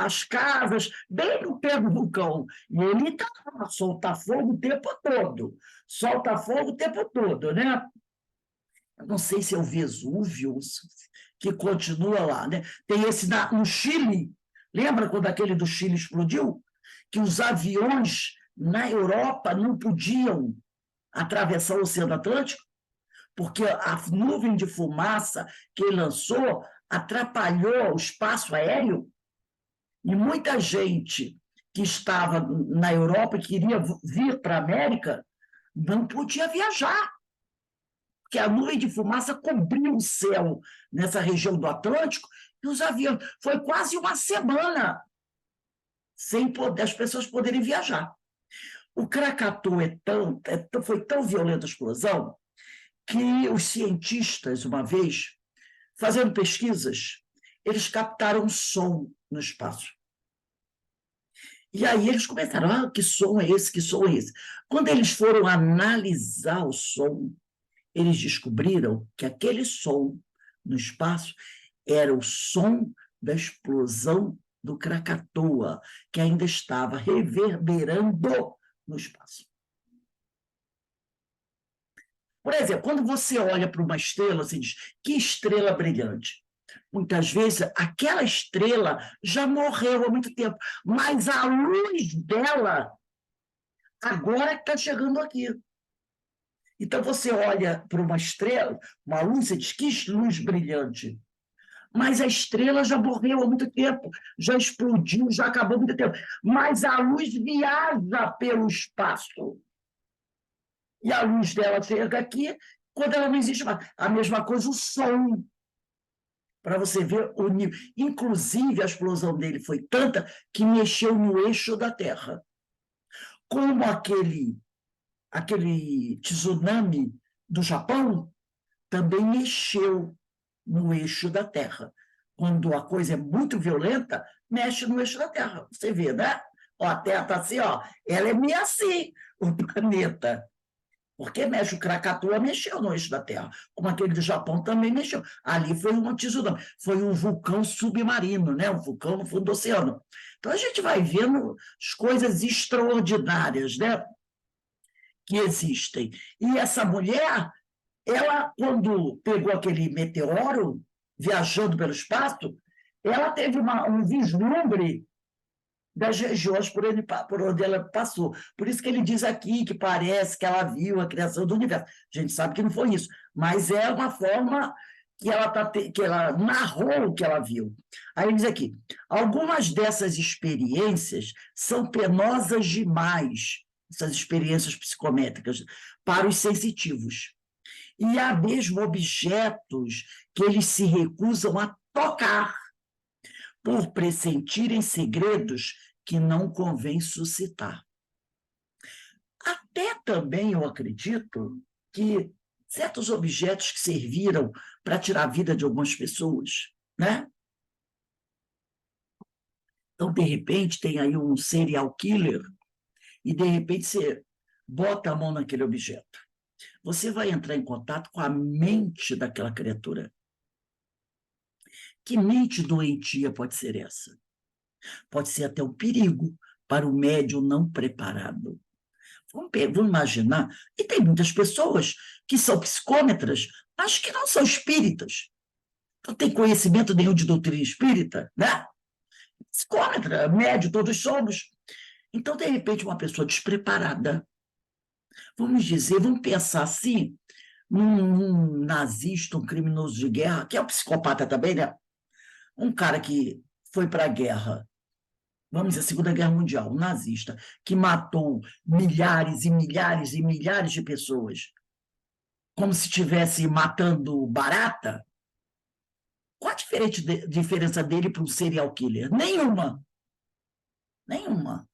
As casas, bem no pé do vulcão. E ele está lá, solta fogo o tempo todo. Solta fogo o tempo todo, né? Eu não sei se é o Vesúvio que continua lá, né? Tem esse no Chile. Lembra quando aquele do Chile explodiu? Que os aviões na Europa não podiam atravessar o Oceano Atlântico, porque a nuvem de fumaça que ele lançou atrapalhou o espaço aéreo, e muita gente que estava na Europa e queria vir para a América não podia viajar, porque a nuvem de fumaça cobriu o céu nessa região do Atlântico, E os aviões, foi quase uma semana sem poder, as pessoas poderem viajar. O Krakatoa foi tão violenta a explosão que os cientistas, uma vez, fazendo pesquisas, eles captaram som no espaço. E aí eles começaram, que som é esse, que som é esse? Quando eles foram analisar o som, eles descobriram que aquele som no espaço era o som da explosão do Krakatoa, que ainda estava reverberando no espaço. Por exemplo, quando você olha para uma estrela, você diz, que estrela brilhante. Muitas vezes, aquela estrela já morreu há muito tempo, mas a luz dela agora está chegando aqui. Então, você olha para uma estrela, uma luz, você diz, que luz brilhante. Mas a estrela já morreu há muito tempo, já explodiu, já acabou há muito tempo. Mas a luz viaja pelo espaço. E a luz dela chega aqui, quando ela não existe mais. A mesma coisa o som. Para você ver o nível. Inclusive, a explosão dele foi tanta que mexeu no eixo da Terra. Como aquele tsunami do Japão também mexeu no eixo da Terra. Quando a coisa é muito violenta, mexe no eixo da Terra. Você vê, né? Ó, a Terra está assim, ó, ela é meio assim, o planeta. Porque mexe, o Krakatoa mexeu no eixo da Terra, como aquele do Japão também mexeu. Ali foi um tsunami, foi um vulcão submarino, né? Um vulcão no fundo do oceano. Então a gente vai vendo as coisas extraordinárias, né? Que existem. E essa mulher, ela, quando pegou aquele meteoro, viajando pelo espaço, ela teve um vislumbre das regiões por onde ela passou. Por isso que ele diz aqui que parece que ela viu a criação do universo. A gente sabe que não foi isso, mas é uma forma que ela narrou o que ela viu. Aí ele diz aqui, algumas dessas experiências são penosas demais, essas experiências psicométricas, para os sensitivos. E há mesmo objetos que eles se recusam a tocar, por pressentirem segredos que não convém suscitar. Até também eu acredito que certos objetos que serviram para tirar a vida de algumas pessoas, né? Então, de repente, tem aí um serial killer e, de repente, você bota a mão naquele objeto. Você vai entrar em contato com a mente daquela criatura. Que mente doentia pode ser essa? Pode ser até um perigo para o médium não preparado. Vamos imaginar, e tem muitas pessoas que são psicômetras, mas que não são espíritas. Não tem conhecimento nenhum de doutrina espírita, né? Psicômetra, médio, todos somos. Então, de repente, uma pessoa despreparada, vamos pensar assim, num nazista, um criminoso de guerra, que é um psicopata também, né? Um cara que foi para a guerra, vamos dizer, a Segunda Guerra Mundial, um nazista, que matou milhares e milhares e milhares de pessoas, como se estivesse matando barata. Qual a diferença dele para um serial killer? Nenhuma. Nenhuma.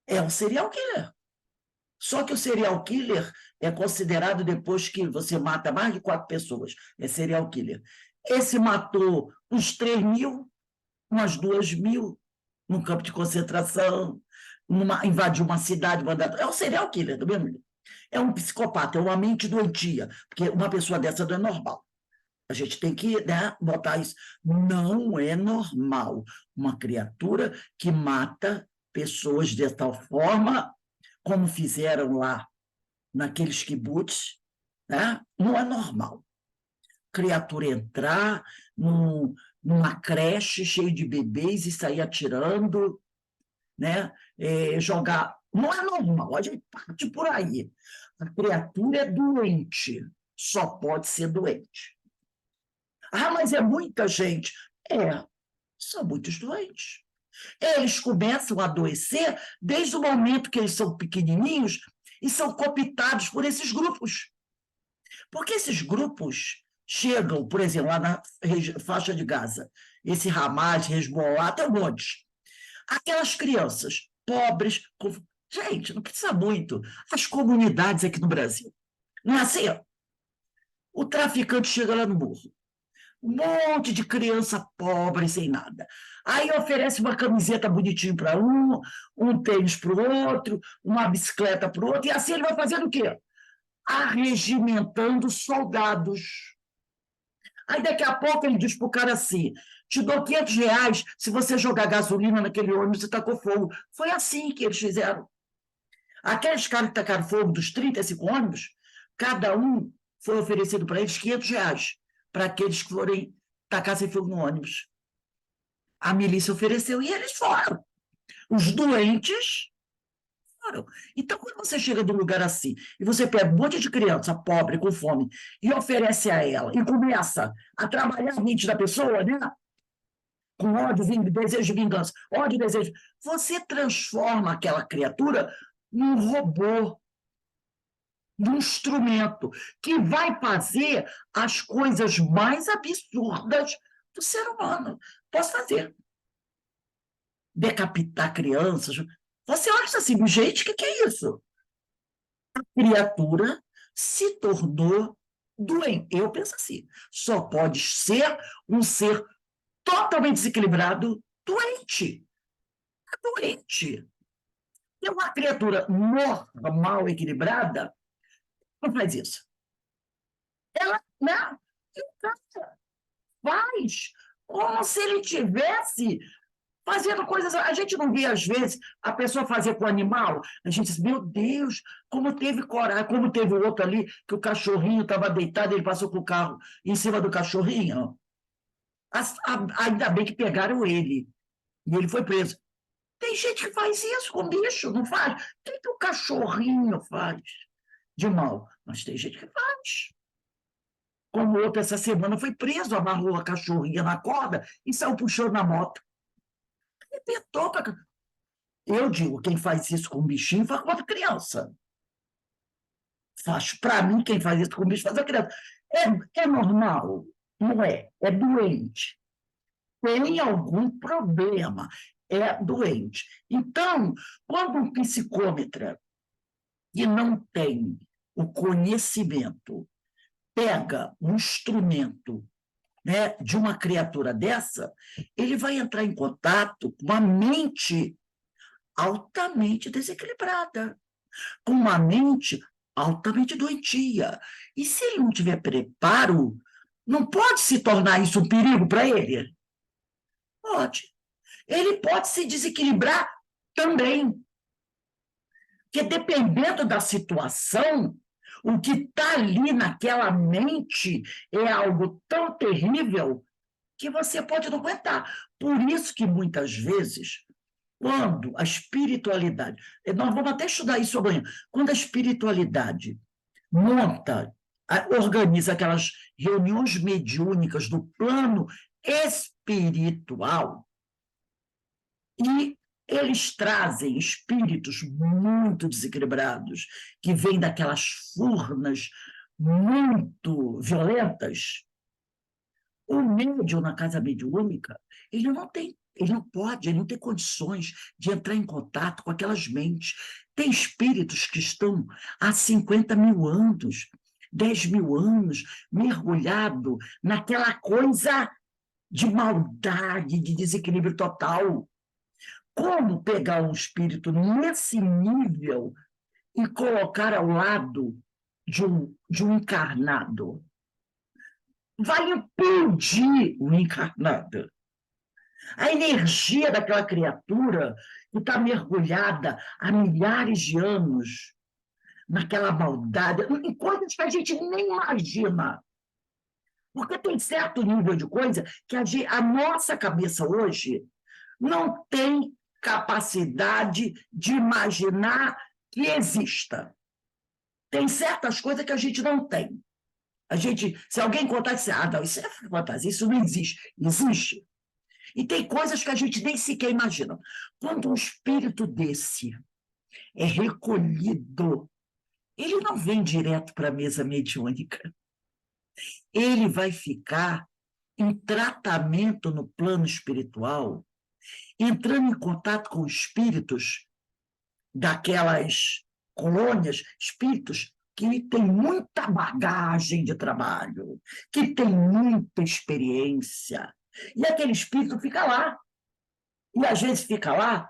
É um serial killer. Só que o serial killer é considerado depois que você mata mais de 4 pessoas. É serial killer. Esse matou uns 3.000, umas 2.000, num campo de concentração, invadiu uma cidade, é um serial killer, do mesmo jeito. É um psicopata, é uma mente doentia, porque uma pessoa dessa não é normal. A gente tem que, né, botar isso. Não é normal uma criatura que mata pessoas de tal forma, como fizeram lá naqueles kibbutz, né? Não é normal. Criatura entrar numa creche cheia de bebês e sair atirando, né? Jogar. Não é normal, a gente parte por aí. A criatura é doente, só pode ser doente. Ah, mas é muita gente. São muitos doentes. Eles começam a adoecer desde o momento que eles são pequenininhos e são cooptados por esses grupos. Porque esses grupos chegam, por exemplo, lá na faixa de Gaza, esse Hamas, Hezbollah, tem um monte. Aquelas crianças pobres, gente, não precisa muito. As comunidades aqui no Brasil. Não é assim? O traficante chega lá no morro. Um monte de criança pobre, sem nada. Aí oferece uma camiseta bonitinha para um tênis para o outro, uma bicicleta para o outro, e assim ele vai fazendo o quê? Arregimentando soldados. Aí daqui a pouco ele diz para o cara assim, te dou R$ 500 se você jogar gasolina naquele ônibus e tacou fogo. Foi assim que eles fizeram. Aqueles caras que tacaram fogo dos 35 ônibus, cada um foi oferecido para eles R$ 500 para aqueles que forem tacassem fogo no ônibus. A milícia ofereceu e eles foram. Os doentes foram. Então, quando você chega num lugar assim e você pega um monte de criança pobre, com fome, e oferece a ela, e começa a trabalhar a mente da pessoa, né? Com ódio, desejo de vingança, ódio, desejo, você transforma aquela criatura num robô, num instrumento que vai fazer as coisas mais absurdas do ser humano. Posso fazer. Decapitar crianças. Você acha assim, gente, o que é isso? A criatura se tornou doente. Eu penso assim, só pode ser um ser totalmente desequilibrado, doente. Doente. E uma criatura normal, equilibrada, não faz isso. Ela, né? Faz como se ele tivesse fazendo coisas. A gente não vê, às vezes, a pessoa fazer com o animal. A gente diz, meu Deus, como teve coragem, como teve o outro ali, que o cachorrinho estava deitado, ele passou com o carro em cima do cachorrinho. Ainda bem que pegaram ele, e ele foi preso. Tem gente que faz isso com bicho, não faz? O que o cachorrinho faz de mal? Mas tem gente que faz. Como outro, essa semana, foi preso, amarrou a cachorrinha na corda e saiu puxando na moto. Arrebentou. Eu digo, quem faz isso com bichinho faz com outra criança. Para mim, quem faz isso com bicho faz a criança. É normal? Não é. É doente. Tem algum problema. É doente. Então, quando um psicômetra que não tem o conhecimento pega um instrumento, né, de uma criatura dessa, ele vai entrar em contato com uma mente altamente desequilibrada, com uma mente altamente doentia. E se ele não tiver preparo, não pode se tornar isso um perigo para ele? Pode. Ele pode se desequilibrar também. Porque dependendo da situação, o que está ali naquela mente é algo tão terrível que você pode não aguentar. Por isso que, muitas vezes, quando a espiritualidade... Nós vamos até estudar isso amanhã. Quando a espiritualidade monta, organiza aquelas reuniões mediúnicas do plano espiritual, e eles trazem espíritos muito desequilibrados, que vêm daquelas furnas muito violentas. O médium na casa mediúnica, ele não pode, ele não tem condições de entrar em contato com aquelas mentes. Tem espíritos que estão há 50 mil anos, 10 mil anos, mergulhado naquela coisa de maldade, de desequilíbrio total. Como pegar um espírito nesse nível e colocar ao lado de um encarnado? Vai implodir o encarnado. A energia daquela criatura que está mergulhada há milhares de anos naquela maldade, em coisas que a gente nem imagina. Porque tem certo nível de coisa que a nossa cabeça hoje não tem capacidade de imaginar que exista. Tem certas coisas que a gente não tem. Se alguém contar, diz, não, isso é fantasia, isso não existe. Existe. E tem coisas que a gente nem sequer imagina. Quando um espírito desse é recolhido, ele não vem direto para a mesa mediúnica. Ele vai ficar em tratamento no plano espiritual, entrando em contato com espíritos daquelas colônias, espíritos que têm muita bagagem de trabalho, que têm muita experiência. E aquele espírito fica lá. E às vezes fica lá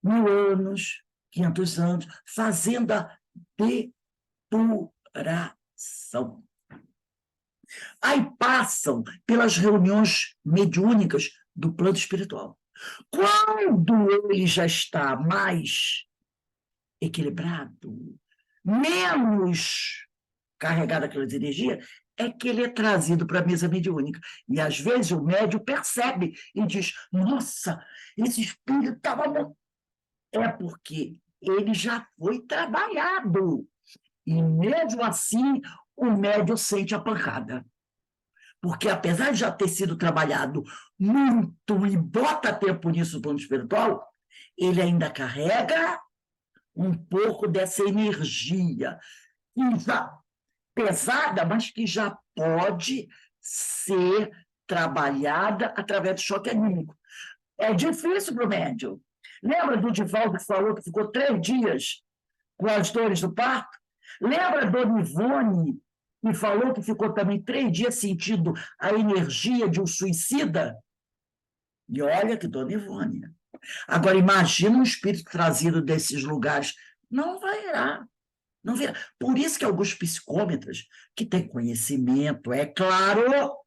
1000 anos, 500 anos, fazendo a depuração. Aí passam pelas reuniões mediúnicas do plano espiritual. Quando ele já está mais equilibrado, menos carregado aquelas energias, é que ele é trazido para a mesa mediúnica. E às vezes o médium percebe e diz: nossa, esse espírito estava... É porque ele já foi trabalhado. E mesmo assim, o médium sente a pancada. Porque apesar de já ter sido trabalhado muito e bota tempo nisso no plano espiritual, ele ainda carrega um pouco dessa energia que já pesada, mas que já pode ser trabalhada através do choque anímico. É difícil para o médium. Lembra do Divaldo que falou que ficou 3 dias com as dores do parto? Lembra do Dona Ivone, que falou que ficou também 3 dias sentindo a energia de um suicida? E olha que Dona Ivone. Agora, imagina um espírito trazido desses lugares. Não virá. Não virá. Por isso que alguns psicômetras, que têm conhecimento, é claro,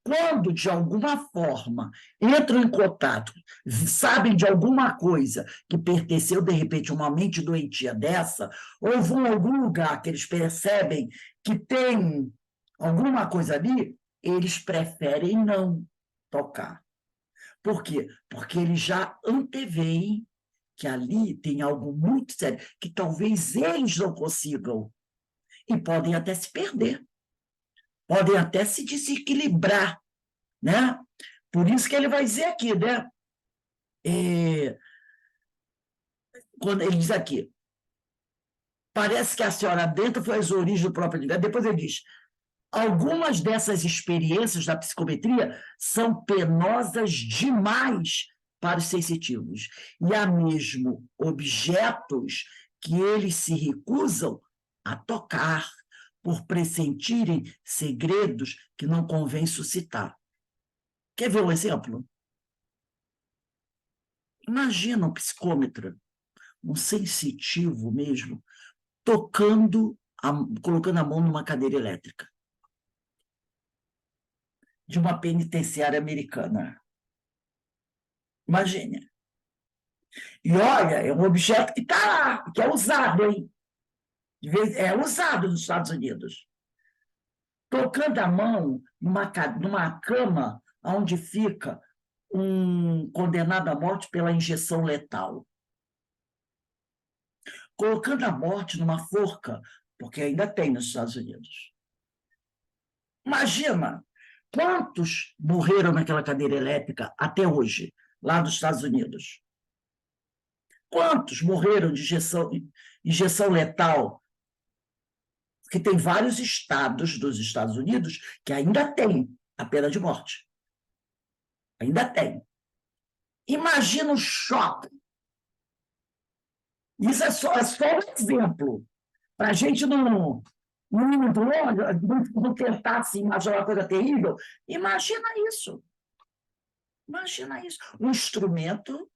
quando de alguma forma entram em contato, sabem de alguma coisa que pertenceu, de repente, a uma mente doentia dessa, ou vão a algum lugar que eles percebem que tem alguma coisa ali, eles preferem não tocar. Por quê? Porque eles já anteveem que ali tem algo muito sério, que talvez eles não consigam, e podem até se perder, podem até se desequilibrar, né? Por isso que ele vai dizer aqui, né? Quando ele diz aqui, parece que a senhora dentro foi as origens do próprio universo. Depois ele diz, algumas dessas experiências da psicometria são penosas demais para os sensitivos. E há mesmo objetos que eles se recusam a tocar por pressentirem segredos que não convém suscitar. Quer ver um exemplo? Imagina um psicômetra, um sensitivo mesmo, colocando a mão numa cadeira elétrica de uma penitenciária americana. Imagine. E olha, é um objeto que está lá, que é usado, hein? É usado nos Estados Unidos. Tocando a mão numa cama onde fica um condenado à morte pela injeção letal. Colocando a morte numa forca, porque ainda tem nos Estados Unidos. Imagina quantos morreram naquela cadeira elétrica até hoje, lá nos Estados Unidos. Quantos morreram de injeção letal? Porque tem vários estados dos Estados Unidos que ainda têm a pena de morte. Ainda tem. Imagina o choque. Isso é só um exemplo. Para a gente não tentar se imaginar uma coisa terrível. Imagina isso. Imagina isso. Um instrumento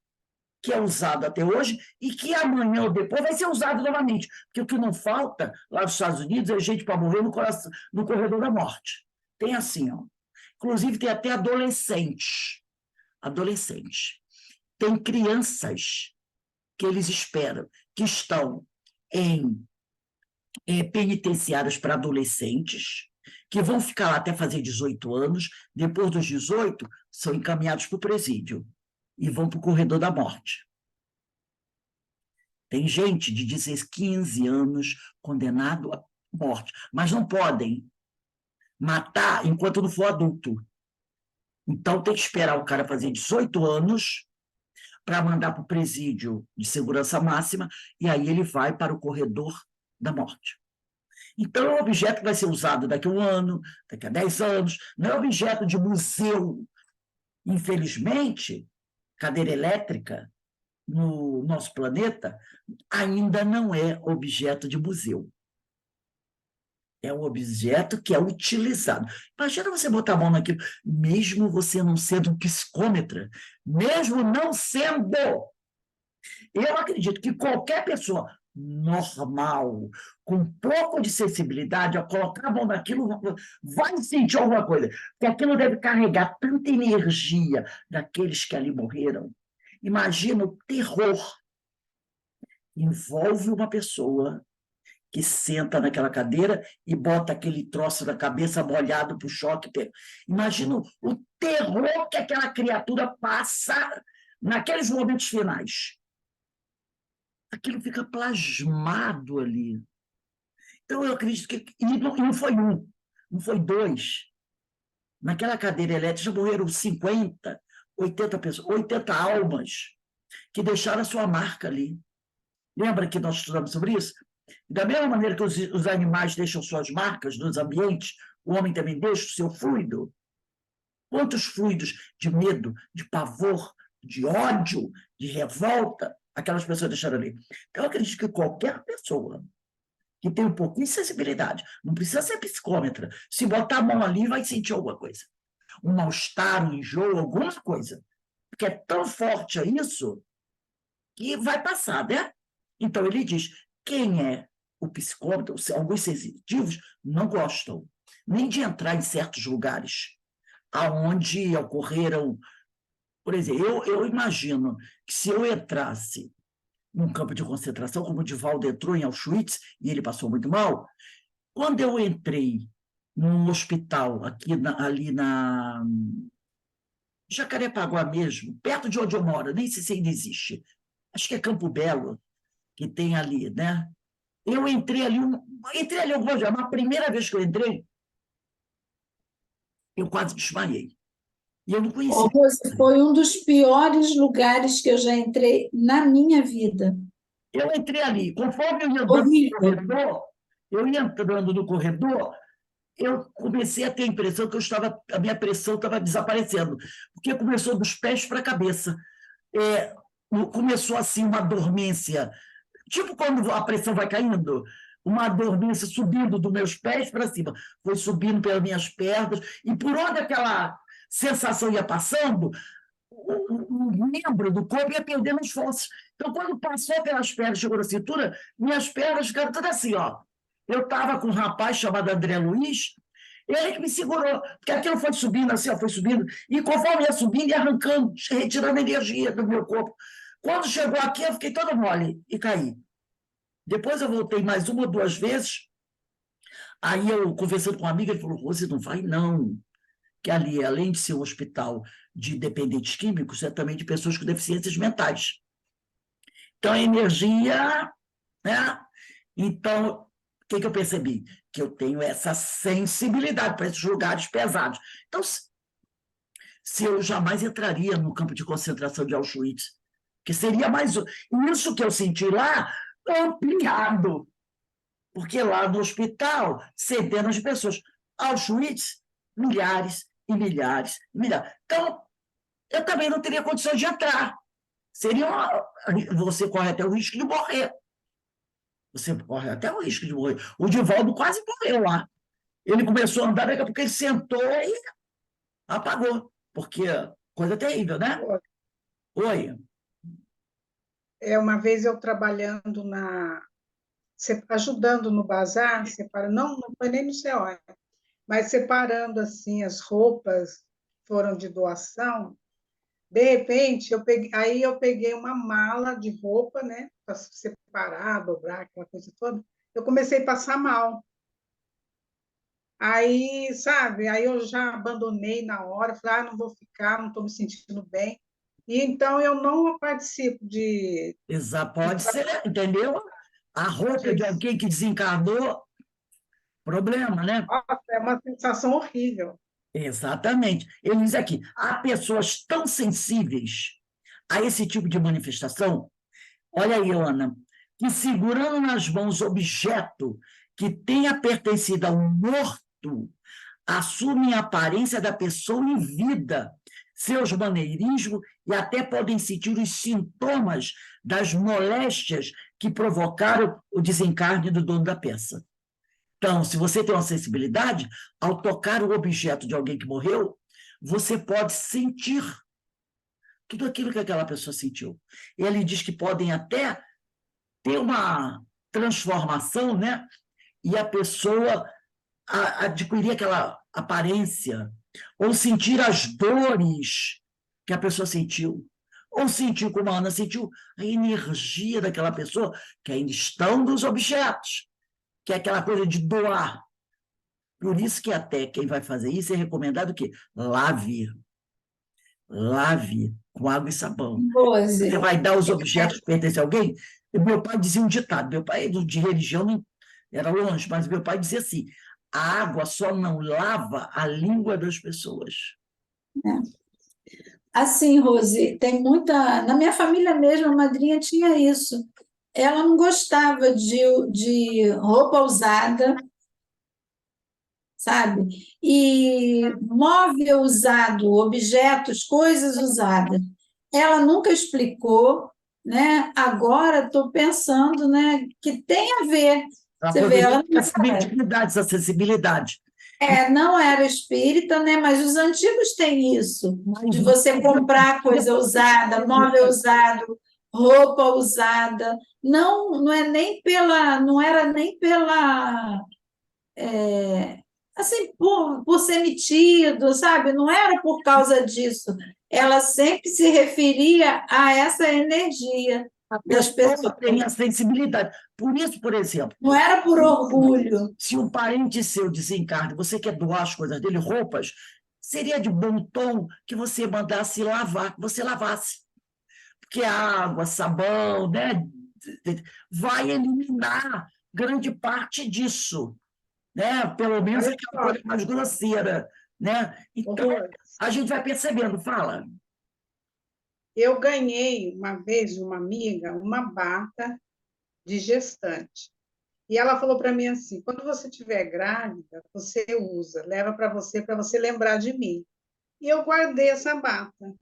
que é usado até hoje e que amanhã ou depois vai ser usado novamente. Porque o que não falta lá nos Estados Unidos é gente para morrer no corredor da morte. Tem assim, ó. Inclusive tem até adolescentes. Tem crianças que eles esperam, que estão em penitenciárias para adolescentes, que vão ficar lá até fazer 18 anos, depois dos 18, são encaminhados para o presídio e vão para o corredor da morte. Tem gente de 16, 15 anos condenado à morte, mas não podem matar enquanto não for adulto. Então tem que esperar o cara fazer 18 anos para mandar para o presídio de segurança máxima, e aí ele vai para o corredor da morte. Então, é um objeto que vai ser usado daqui a 1 ano, daqui a 10 anos, não é objeto de museu. Infelizmente, cadeira elétrica no nosso planeta ainda não é objeto de museu. É um objeto que é utilizado. Imagina você botar a mão naquilo, mesmo você não sendo um psicômetra, mesmo não sendo. Eu acredito que qualquer pessoa normal, com um pouco de sensibilidade, ao colocar a mão naquilo, vai sentir alguma coisa. Porque aquilo deve carregar tanta energia daqueles que ali morreram. Imagina o terror. Envolve uma pessoa que senta naquela cadeira e bota aquele troço na cabeça molhado para o choque. Imagina o terror que aquela criatura passa naqueles momentos finais. Aquilo fica plasmado ali. Então, eu acredito que... E não foi um, não foi dois. Naquela cadeira elétrica já morreram 50, 80 pessoas, 80 almas que deixaram a sua marca ali. Lembra que nós estudamos sobre isso? Da mesma maneira que os animais deixam suas marcas nos ambientes, o homem também deixa o seu fluido. Quantos fluidos de medo, de pavor, de ódio, de revolta, aquelas pessoas deixaram ali? Então, eu acredito que qualquer pessoa que tem um pouquinho de sensibilidade, não precisa ser psicômetra, se botar a mão ali, vai sentir alguma coisa. Um mal-estar, um enjoo, alguma coisa. Porque é tão forte isso que vai passar, né? Então, ele diz, quem é o psicómetro, alguns sensitivos não gostam nem de entrar em certos lugares aonde ocorreram... Por exemplo, eu imagino que se eu entrasse num campo de concentração, como o Divaldo entrou em Auschwitz, e ele passou muito mal, quando eu entrei num hospital ali na Jacarepaguá mesmo, perto de onde eu moro, nem sei se ainda existe, acho que é Campo Belo, que tem ali, né? Eu entrei ali algumas vezes, mas a primeira vez que eu entrei, eu quase desmaiei. E eu não conhecia. Foi um dos piores lugares que eu já entrei na minha vida. Eu entrei ali, conforme eu ia entrando no corredor, eu comecei a ter a impressão que a minha pressão estava desaparecendo, porque começou dos pés para a cabeça. Começou assim uma dormência, tipo quando a pressão vai caindo, uma dormência subindo dos meus pés para cima, foi subindo pelas minhas pernas, e por onde aquela sensação ia passando, o membro do corpo ia perdendo as forças. Então, quando passou pelas pernas, chegou na cintura, minhas pernas ficaram todas assim, ó. Eu estava com um rapaz chamado André Luiz, ele que me segurou, porque aquilo foi subindo assim, ó, foi subindo, e conforme ia subindo, ia arrancando, retirando energia do meu corpo. Quando chegou aqui, eu fiquei toda mole e caí. Depois eu voltei mais 1 ou 2 vezes, aí eu, conversando com uma amiga, ele falou, você não vai não, que ali, além de ser um hospital de dependentes químicos, é também de pessoas com deficiências mentais. Então, a energia, né? Então, o que eu percebi? Que eu tenho essa sensibilidade para esses lugares pesados. Então, se eu jamais entraria no campo de concentração de Auschwitz, que seria mais... Isso que eu senti lá, ampliado. Porque lá no hospital, centenas de pessoas. Auschwitz, milhares e milhares e milhares. Então, eu também não teria condições de entrar. Você corre até o risco de morrer. Você corre até o risco de morrer. O Divaldo quase morreu lá. Ele começou a andar, daqui a pouco ele sentou e apagou. Porque coisa terrível, né? Oi. Uma vez eu trabalhando ajudando no bazar, não foi nem no CEOI, mas separando assim as roupas foram de doação. De repente, eu peguei uma mala de roupa, né, para separar, dobrar, aquela coisa toda. Eu comecei a passar mal. Aí, sabe, aí eu já abandonei na hora, falei, não vou ficar, não estou me sentindo bem. E então eu não participo de... Exato, pode ser, entendeu? A roupa de alguém que desencarnou, problema, né? Nossa, é uma sensação horrível. Exatamente. Ele diz aqui, há pessoas tão sensíveis a esse tipo de manifestação, olha aí, Ana, que segurando nas mãos objeto que tenha pertencido a um morto assumem a aparência da pessoa em vida, seus maneirismos e até podem sentir os sintomas das moléstias que provocaram o desencarne do dono da peça. Então, se você tem uma sensibilidade, ao tocar o objeto de alguém que morreu, você pode sentir tudo aquilo que aquela pessoa sentiu. Ele diz que podem até ter uma transformação, né? E a pessoa adquirir aquela aparência, ou sentir as dores que a pessoa sentiu, ou sentir, como a Ana sentiu, a energia daquela pessoa, que ainda estão nos objetos, que é aquela coisa de doar. Por isso que até quem vai fazer isso é recomendado que lave com água e sabão. Rose, Você vai dar os objetos que pertencem a alguém. E meu pai dizia um ditado, meu pai de religião não era longe, mas meu pai dizia assim: a água só não lava a língua das pessoas. assim, Rose, tem muita. Na minha família mesmo, a madrinha tinha isso. Ela não gostava de roupa usada, sabe? E móvel usado, objetos, coisas usadas. Ela nunca explicou, né? Agora estou pensando, né, que tem a ver. Ela Você vê, ela poderia ter não essa mediunidade, essa sensibilidade. não era espírita, né? Mas os antigos têm isso, de você comprar coisa usada, móvel usado, roupa usada. Não é nem pela, não era nem pela assim, por ser metido, sabe? Não era por causa disso. Ela sempre se referia a essa energia das pessoas. Tem a sensibilidade. Por isso, por exemplo, Não era por orgulho. se um parente seu desencarne, você quer doar as coisas dele, roupas, seria de bom tom que você mandasse lavar, que você lavasse. Porque a água, sabão, né, vai eliminar grande parte disso, né? Pelo menos Olha aquela só, coisa mais grosseira, né? Então, Rose, a gente vai percebendo, fala. eu ganhei uma vez de uma amiga uma bata de gestante. E ela falou para mim assim: quando você estiver grávida, você usa, leva para você lembrar de mim. E eu guardei essa bata.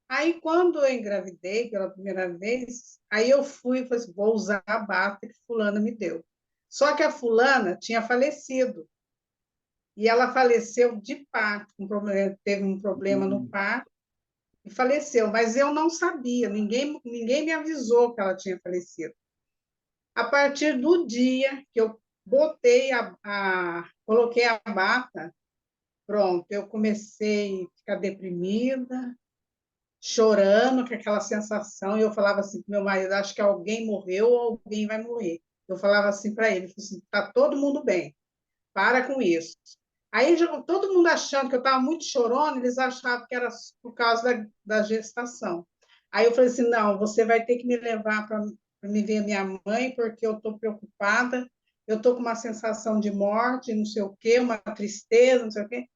Aí, quando eu engravidei pela primeira vez, aí eu fui e falei assim, vou usar a bata que fulana me deu. Só que a fulana tinha falecido. E ela faleceu de parto, teve um problema no parto e faleceu. Mas eu não sabia, ninguém me avisou que ela tinha falecido. A partir do dia que eu coloquei a bata, pronto, eu comecei a ficar deprimida, chorando, com aquela sensação, e eu falava assim para meu marido, acho que alguém morreu ou alguém vai morrer. Eu falava assim para ele, assim, tá todo mundo bem, para com isso. Aí todo mundo achando que eu estava muito chorona, eles achavam que era por causa da gestação. Aí eu falei assim, não, você vai ter que me levar para me ver minha mãe, porque eu estou preocupada, eu estou com uma sensação de morte, não sei o quê, uma tristeza, não sei o quê.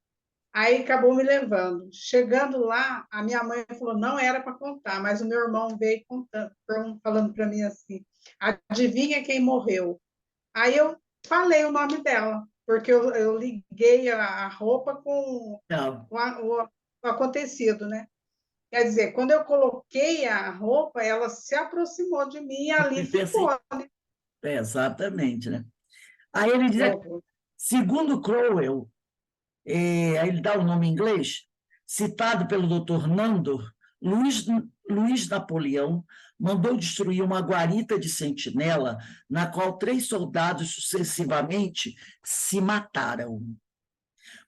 Aí acabou me levando. Chegando lá, a minha mãe falou, não era para contar, mas o meu irmão veio contando, falando para mim assim, adivinha quem morreu? Aí eu falei o nome dela, porque eu liguei a roupa Não, o acontecido, né? Quer dizer, quando eu coloquei a roupa, ela se aproximou de mim e ali ficou. exatamente, né? Aí ele diz, segundo Crowell, aí ele dá o nome em inglês, citado pelo Dr. Nandor, Luiz Napoleão mandou destruir uma guarita de sentinela na qual 3 soldados sucessivamente se mataram.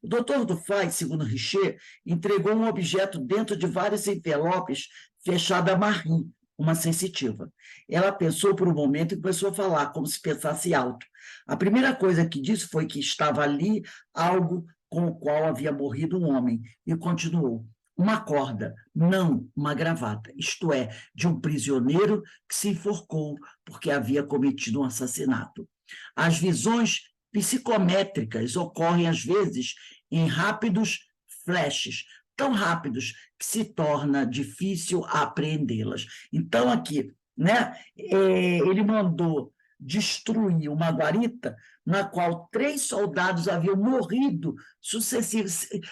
O Dr. Dufay, segundo Richer, entregou um objeto dentro de vários envelopes fechado a Marie, uma sensitiva. Ela pensou por um momento e começou a falar, como se pensasse alto. A primeira coisa que disse foi que estava ali algo com o qual havia morrido um homem, e continuou. Uma corda, não uma gravata, isto é, de um prisioneiro que se enforcou porque havia cometido um assassinato. As visões psicométricas ocorrem, às vezes, em rápidos flashes, tão rápidos que se torna difícil apreendê-las. Então, aqui, né, ele mandou destruir uma guarita na qual 3 soldados haviam morrido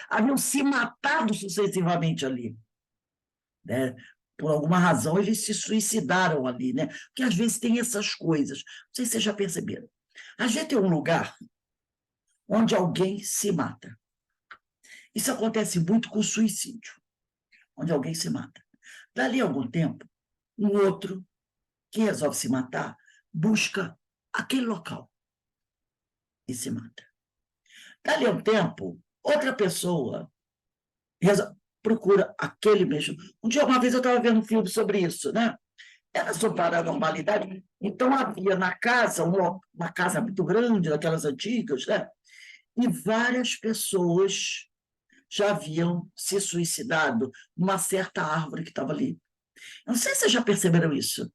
haviam se matado sucessivamente ali, né? Por alguma razão, eles se suicidaram ali, né? Porque às vezes tem essas coisas. Não sei se vocês já perceberam. A gente tem um lugar onde alguém se mata. Isso acontece muito com o suicídio, onde alguém se mata. Dali a algum tempo, um outro que resolve se matar busca aquele local e se mata. Dali a um tempo, outra pessoa procura aquele mesmo. Uma vez eu estava vendo um filme sobre isso, né? Era sobre paranormalidade. Então, havia na casa, uma casa muito grande, daquelas antigas, né? E várias pessoas já haviam se suicidado numa certa árvore que estava ali. Eu não sei se vocês já perceberam isso.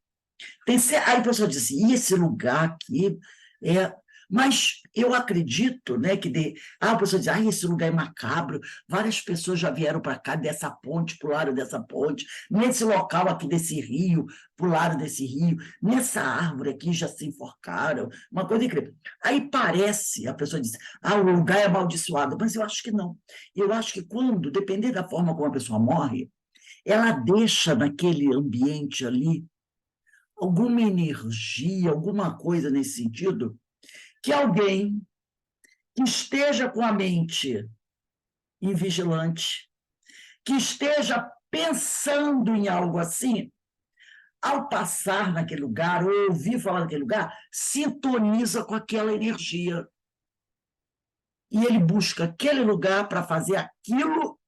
Aí a pessoa disse, e esse lugar aqui é... Mas eu acredito, né, que a pessoa diz, esse lugar é macabro, várias pessoas já vieram para cá dessa ponte, pularam dessa ponte, nesse local aqui desse rio, pularam desse rio, nessa árvore aqui já se enforcaram, uma coisa incrível. Aí parece, a pessoa diz, o lugar é amaldiçoado, mas eu acho que não. Eu acho que dependendo da forma como a pessoa morre, ela deixa naquele ambiente ali alguma energia, alguma coisa nesse sentido, que alguém que esteja com a mente invigilante, que esteja pensando em algo assim, ao passar naquele lugar, ou ouvir falar naquele lugar, sintoniza com aquela energia. E ele busca aquele lugar para fazer aquilo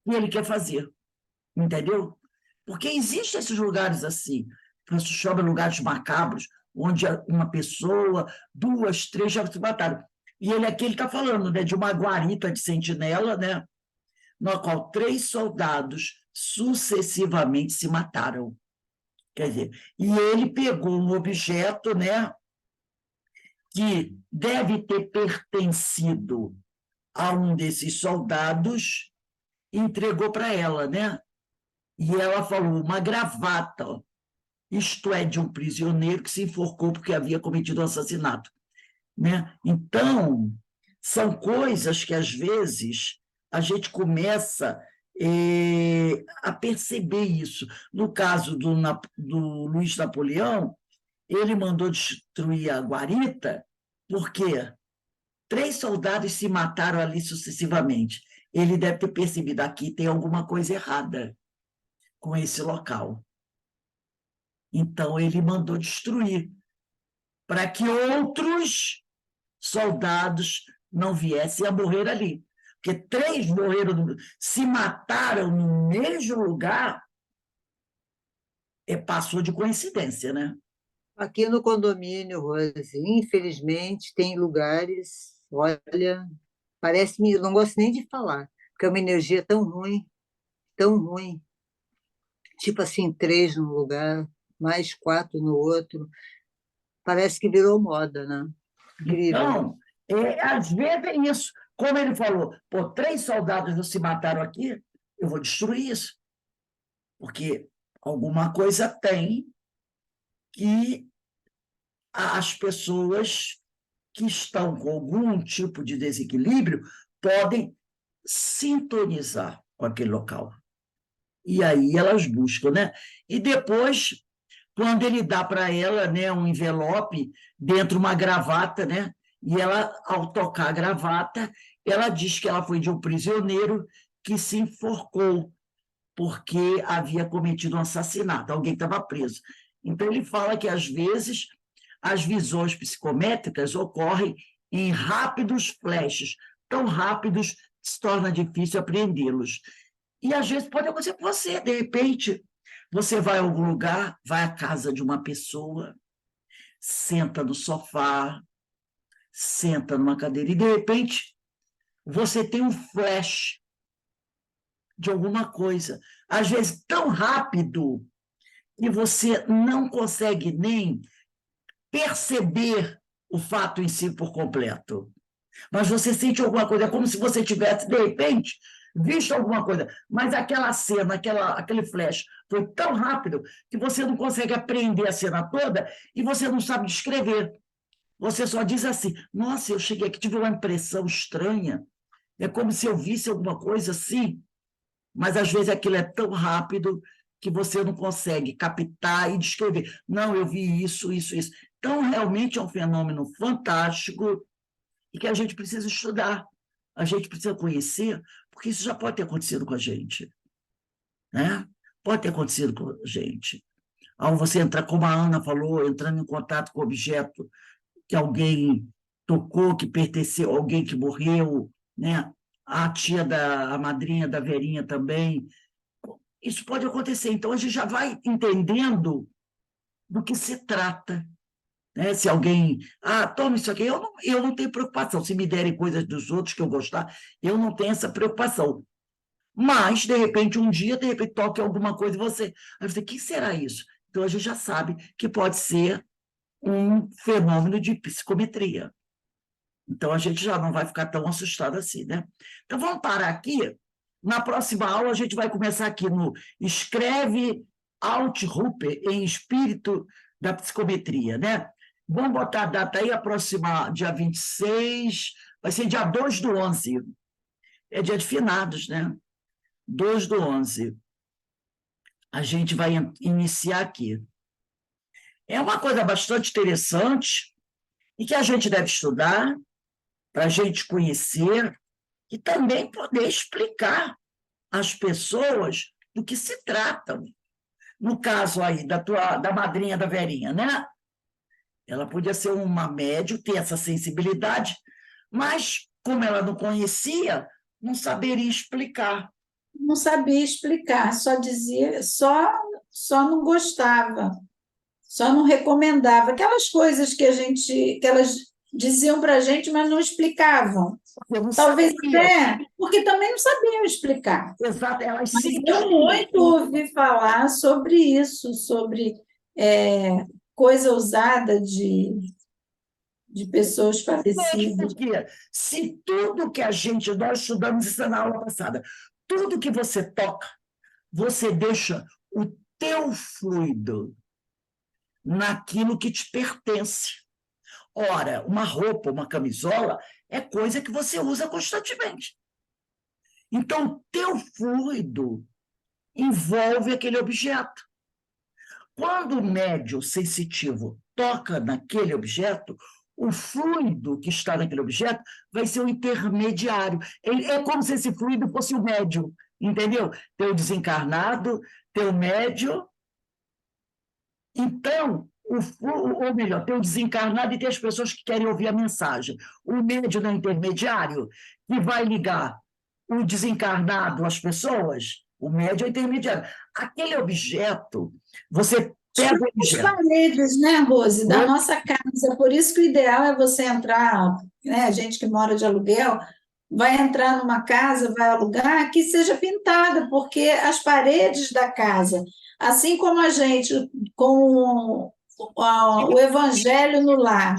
que ele quer fazer. Entendeu? Porque existem esses lugares assim, que se chama lugares macabros, onde uma pessoa, 2, 3 já se mataram. E ele aqui está falando, né, de uma guarita de sentinela, né, na qual 3 soldados sucessivamente se mataram. Quer dizer, e ele pegou um objeto, né, que deve ter pertencido a um desses soldados e entregou para ela, né? E ela falou, uma gravata, isto é, de um prisioneiro que se enforcou porque havia cometido um assassinato. Né? Então, são coisas que, às vezes, a gente começa a perceber isso. No caso do Luiz Napoleão, ele mandou destruir a guarita porque 3 soldados se mataram ali sucessivamente. Ele deve ter percebido, aqui tem alguma coisa errada com esse local. Então, ele mandou destruir, para que outros soldados não viessem a morrer ali. Porque 3 morreram, se mataram no mesmo lugar, passou de coincidência, né? Aqui no condomínio, Rose, infelizmente, tem lugares, olha, parece-me, eu não gosto nem de falar, porque é uma energia tão ruim, tipo assim, 3 num lugar, mais 4 no outro, parece que virou moda, né? Incrível. Então, às vezes é isso. Como ele falou, 3 soldados não se mataram aqui, eu vou destruir isso. Porque alguma coisa tem que as pessoas que estão com algum tipo de desequilíbrio podem sintonizar com aquele local. E aí elas buscam, né? E depois, quando ele dá para ela, né, um envelope dentro de uma gravata, né? E ela, ao tocar a gravata, ela diz que ela foi de um prisioneiro que se enforcou porque havia cometido um assassinato, alguém estava preso. Então, ele fala que, às vezes, as visões psicométricas ocorrem em rápidos flashes, tão rápidos que se torna difícil apreendê-los. E, às vezes, pode acontecer com você, de repente, você vai a algum lugar, vai à casa de uma pessoa, senta no sofá, senta numa cadeira e, de repente, você tem um flash de alguma coisa, às vezes tão rápido que você não consegue nem perceber o fato em si por completo. Mas você sente alguma coisa, é como se você tivesse, de repente, visto alguma coisa, mas aquela cena, aquele flash foi tão rápido que você não consegue apreender a cena toda e você não sabe descrever. Você só diz assim, nossa, eu cheguei aqui, tive uma impressão estranha, é como se eu visse alguma coisa assim, mas às vezes aquilo é tão rápido que você não consegue captar e descrever. Não, eu vi isso, isso, isso. Então, realmente é um fenômeno fantástico e que a gente precisa estudar, a gente precisa conhecer, porque isso já pode ter acontecido com a gente, né? Pode ter acontecido com a gente. Ao você entrar, como a Ana falou, entrando em contato com o objeto que alguém tocou, que pertenceu a alguém que morreu, né? A madrinha da Verinha também. Isso pode acontecer. Então, a gente já vai entendendo do que se trata. Né? Se alguém, toma isso aqui, eu não tenho preocupação. Se me derem coisas dos outros que eu gostar, eu não tenho essa preocupação. Mas, de repente, um dia, toque alguma coisa e você... Aí você, o que será isso? Então, a gente já sabe que pode ser um fenômeno de psicometria. Então, a gente já não vai ficar tão assustado assim, né? Então, vamos parar aqui. Na próxima aula, a gente vai começar aqui no Escreve Alt-Ruper em Espírito da Psicometria, né? Vamos botar a data aí, aproximar dia 26, vai ser dia 2/11. É dia de finados, né? 2/11. A gente vai iniciar aqui. É uma coisa bastante interessante e que a gente deve estudar para a gente conhecer e também poder explicar às pessoas do que se tratam. No caso aí da madrinha da Verinha, né? Ela podia ser uma médium, ter essa sensibilidade, mas, como ela não conhecia, não saberia explicar. Não sabia explicar, só dizia, só não gostava, só não recomendava. Aquelas coisas que elas diziam para a gente, mas não explicavam. Talvez até, porque também não sabiam explicar. Exato, elas Mas se... eu muito ouvi falar sobre isso, sobre coisa usada de pessoas falecidas. Porque se tudo que nós estudamos isso na aula passada, tudo que você toca, você deixa o teu fluido naquilo que te pertence. Ora, uma roupa, uma camisola, é coisa que você usa constantemente. Então, o teu fluido envolve aquele objeto. Quando o médium sensitivo toca naquele objeto, o fluido que está naquele objeto vai ser o intermediário. É como se esse fluido fosse o médium, entendeu? Tem o desencarnado, tem o médium. Então, ou melhor, tem o desencarnado e tem as pessoas que querem ouvir a mensagem. O médium é o intermediário, que vai ligar o desencarnado às pessoas, o médium é o intermediário. Aquele objeto, você pega o objeto. As paredes, né, Rose, da nossa casa. Por isso que o ideal é você entrar, né, a gente que mora de aluguel, vai entrar numa casa, vai alugar, que seja pintada, porque as paredes da casa, assim como a gente, com o evangelho no lar,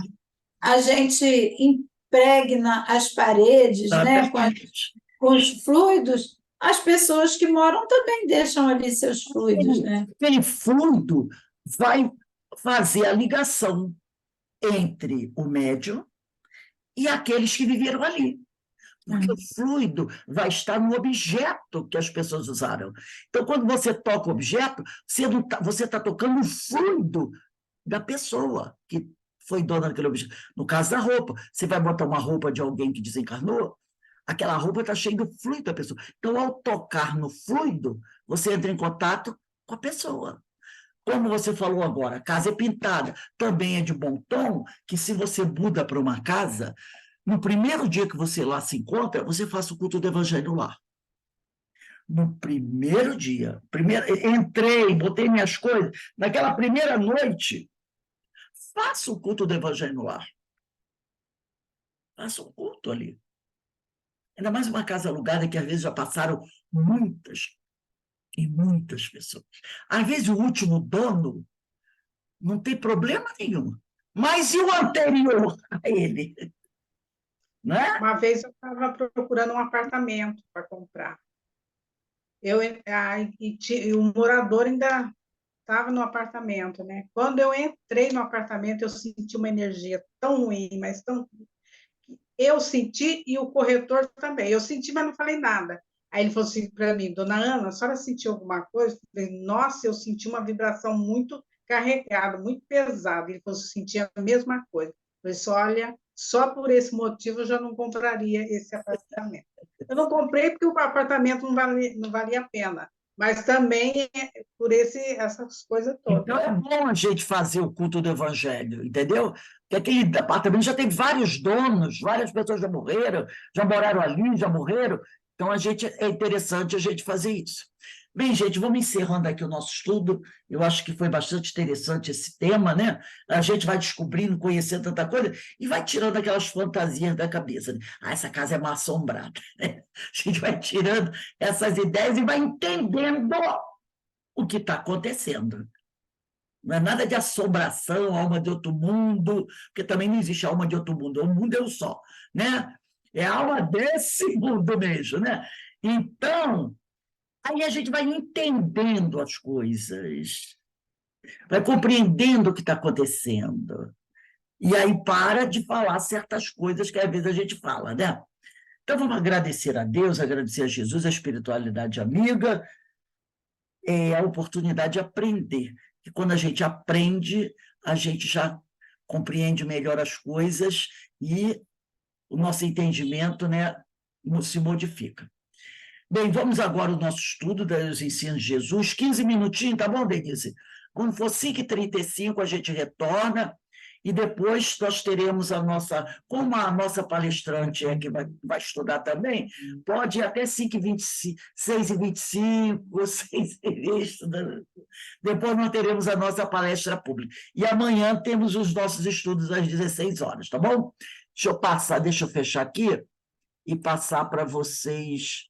a gente impregna as paredes, né, com os fluidos, as pessoas que moram também deixam ali seus fluidos, né? Aquele fluido vai fazer a ligação entre o médium e aqueles que viveram ali. Porque o fluido vai estar no objeto que as pessoas usaram. Então, quando você toca o objeto, você está tocando o fluido da pessoa que foi dona daquele objeto. No caso da roupa, você vai botar uma roupa de alguém que desencarnou, aquela roupa está cheia do fluido da pessoa. Então, ao tocar no fluido, você entra em contato com a pessoa. Como você falou agora, a casa é pintada, também é de bom tom, que se você muda para uma casa, no primeiro dia que você lá se encontra, você faça o culto do Evangelho lá. No primeiro dia, entrei, botei minhas coisas, naquela primeira noite, faça o culto do Evangelho lá. Faça um culto ali. Ainda mais uma casa alugada que às vezes já passaram muitas e muitas pessoas. Às vezes o último dono não tem problema nenhum. Mas e o anterior a ele? né? Uma vez eu estava procurando um apartamento para comprar. E o morador ainda estava no apartamento, né? Quando eu entrei no apartamento, eu senti uma energia tão ruim, mas tão. Eu senti e o corretor também. Eu senti, mas não falei nada. Aí ele falou assim para mim, dona Ana, a senhora sentiu alguma coisa? Eu falei, nossa, eu senti uma vibração muito carregada, muito pesada. Ele falou, sentia a mesma coisa. Eu falei, olha, só por esse motivo eu já não compraria esse apartamento. Eu não comprei porque o apartamento não valia a pena, mas também por essas coisas Então, todas. é bom a gente fazer o culto do evangelho, entendeu? Porque aquele apartamento já tem vários donos, várias pessoas já morreram, já moraram ali, já morreram. Então, é interessante a gente fazer isso. Bem, gente, vamos encerrando aqui o nosso estudo. Eu acho que foi bastante interessante esse tema, né? A gente vai descobrindo, conhecendo tanta coisa e vai tirando aquelas fantasias da cabeça, né? Ah, essa casa é mal assombrada, né? A gente vai tirando essas ideias e vai entendendo o que está acontecendo. Não é nada de assombração, alma de outro mundo, porque também não existe alma de outro mundo, o mundo é um só, né? É a alma desse mundo mesmo, né? Então, aí a gente vai entendendo as coisas, vai compreendendo o que está acontecendo, e aí para de falar certas coisas que às vezes a gente fala, né? Então, vamos agradecer a Deus, agradecer a Jesus, a espiritualidade amiga, a oportunidade de aprender. E quando a gente aprende, a gente já compreende melhor as coisas e o nosso entendimento, né, se modifica. Bem, vamos agora ao nosso estudo dos ensinos de Jesus. 15 minutinhos, tá bom, Denise? Quando for 5h35, a gente retorna e depois nós teremos como a nossa palestrante que vai estudar também, pode ir até 5h25, 6h25, 6h20, depois nós teremos a nossa palestra pública. E amanhã temos os nossos estudos às 16 horas, tá bom? Deixa eu fechar aqui e passar para vocês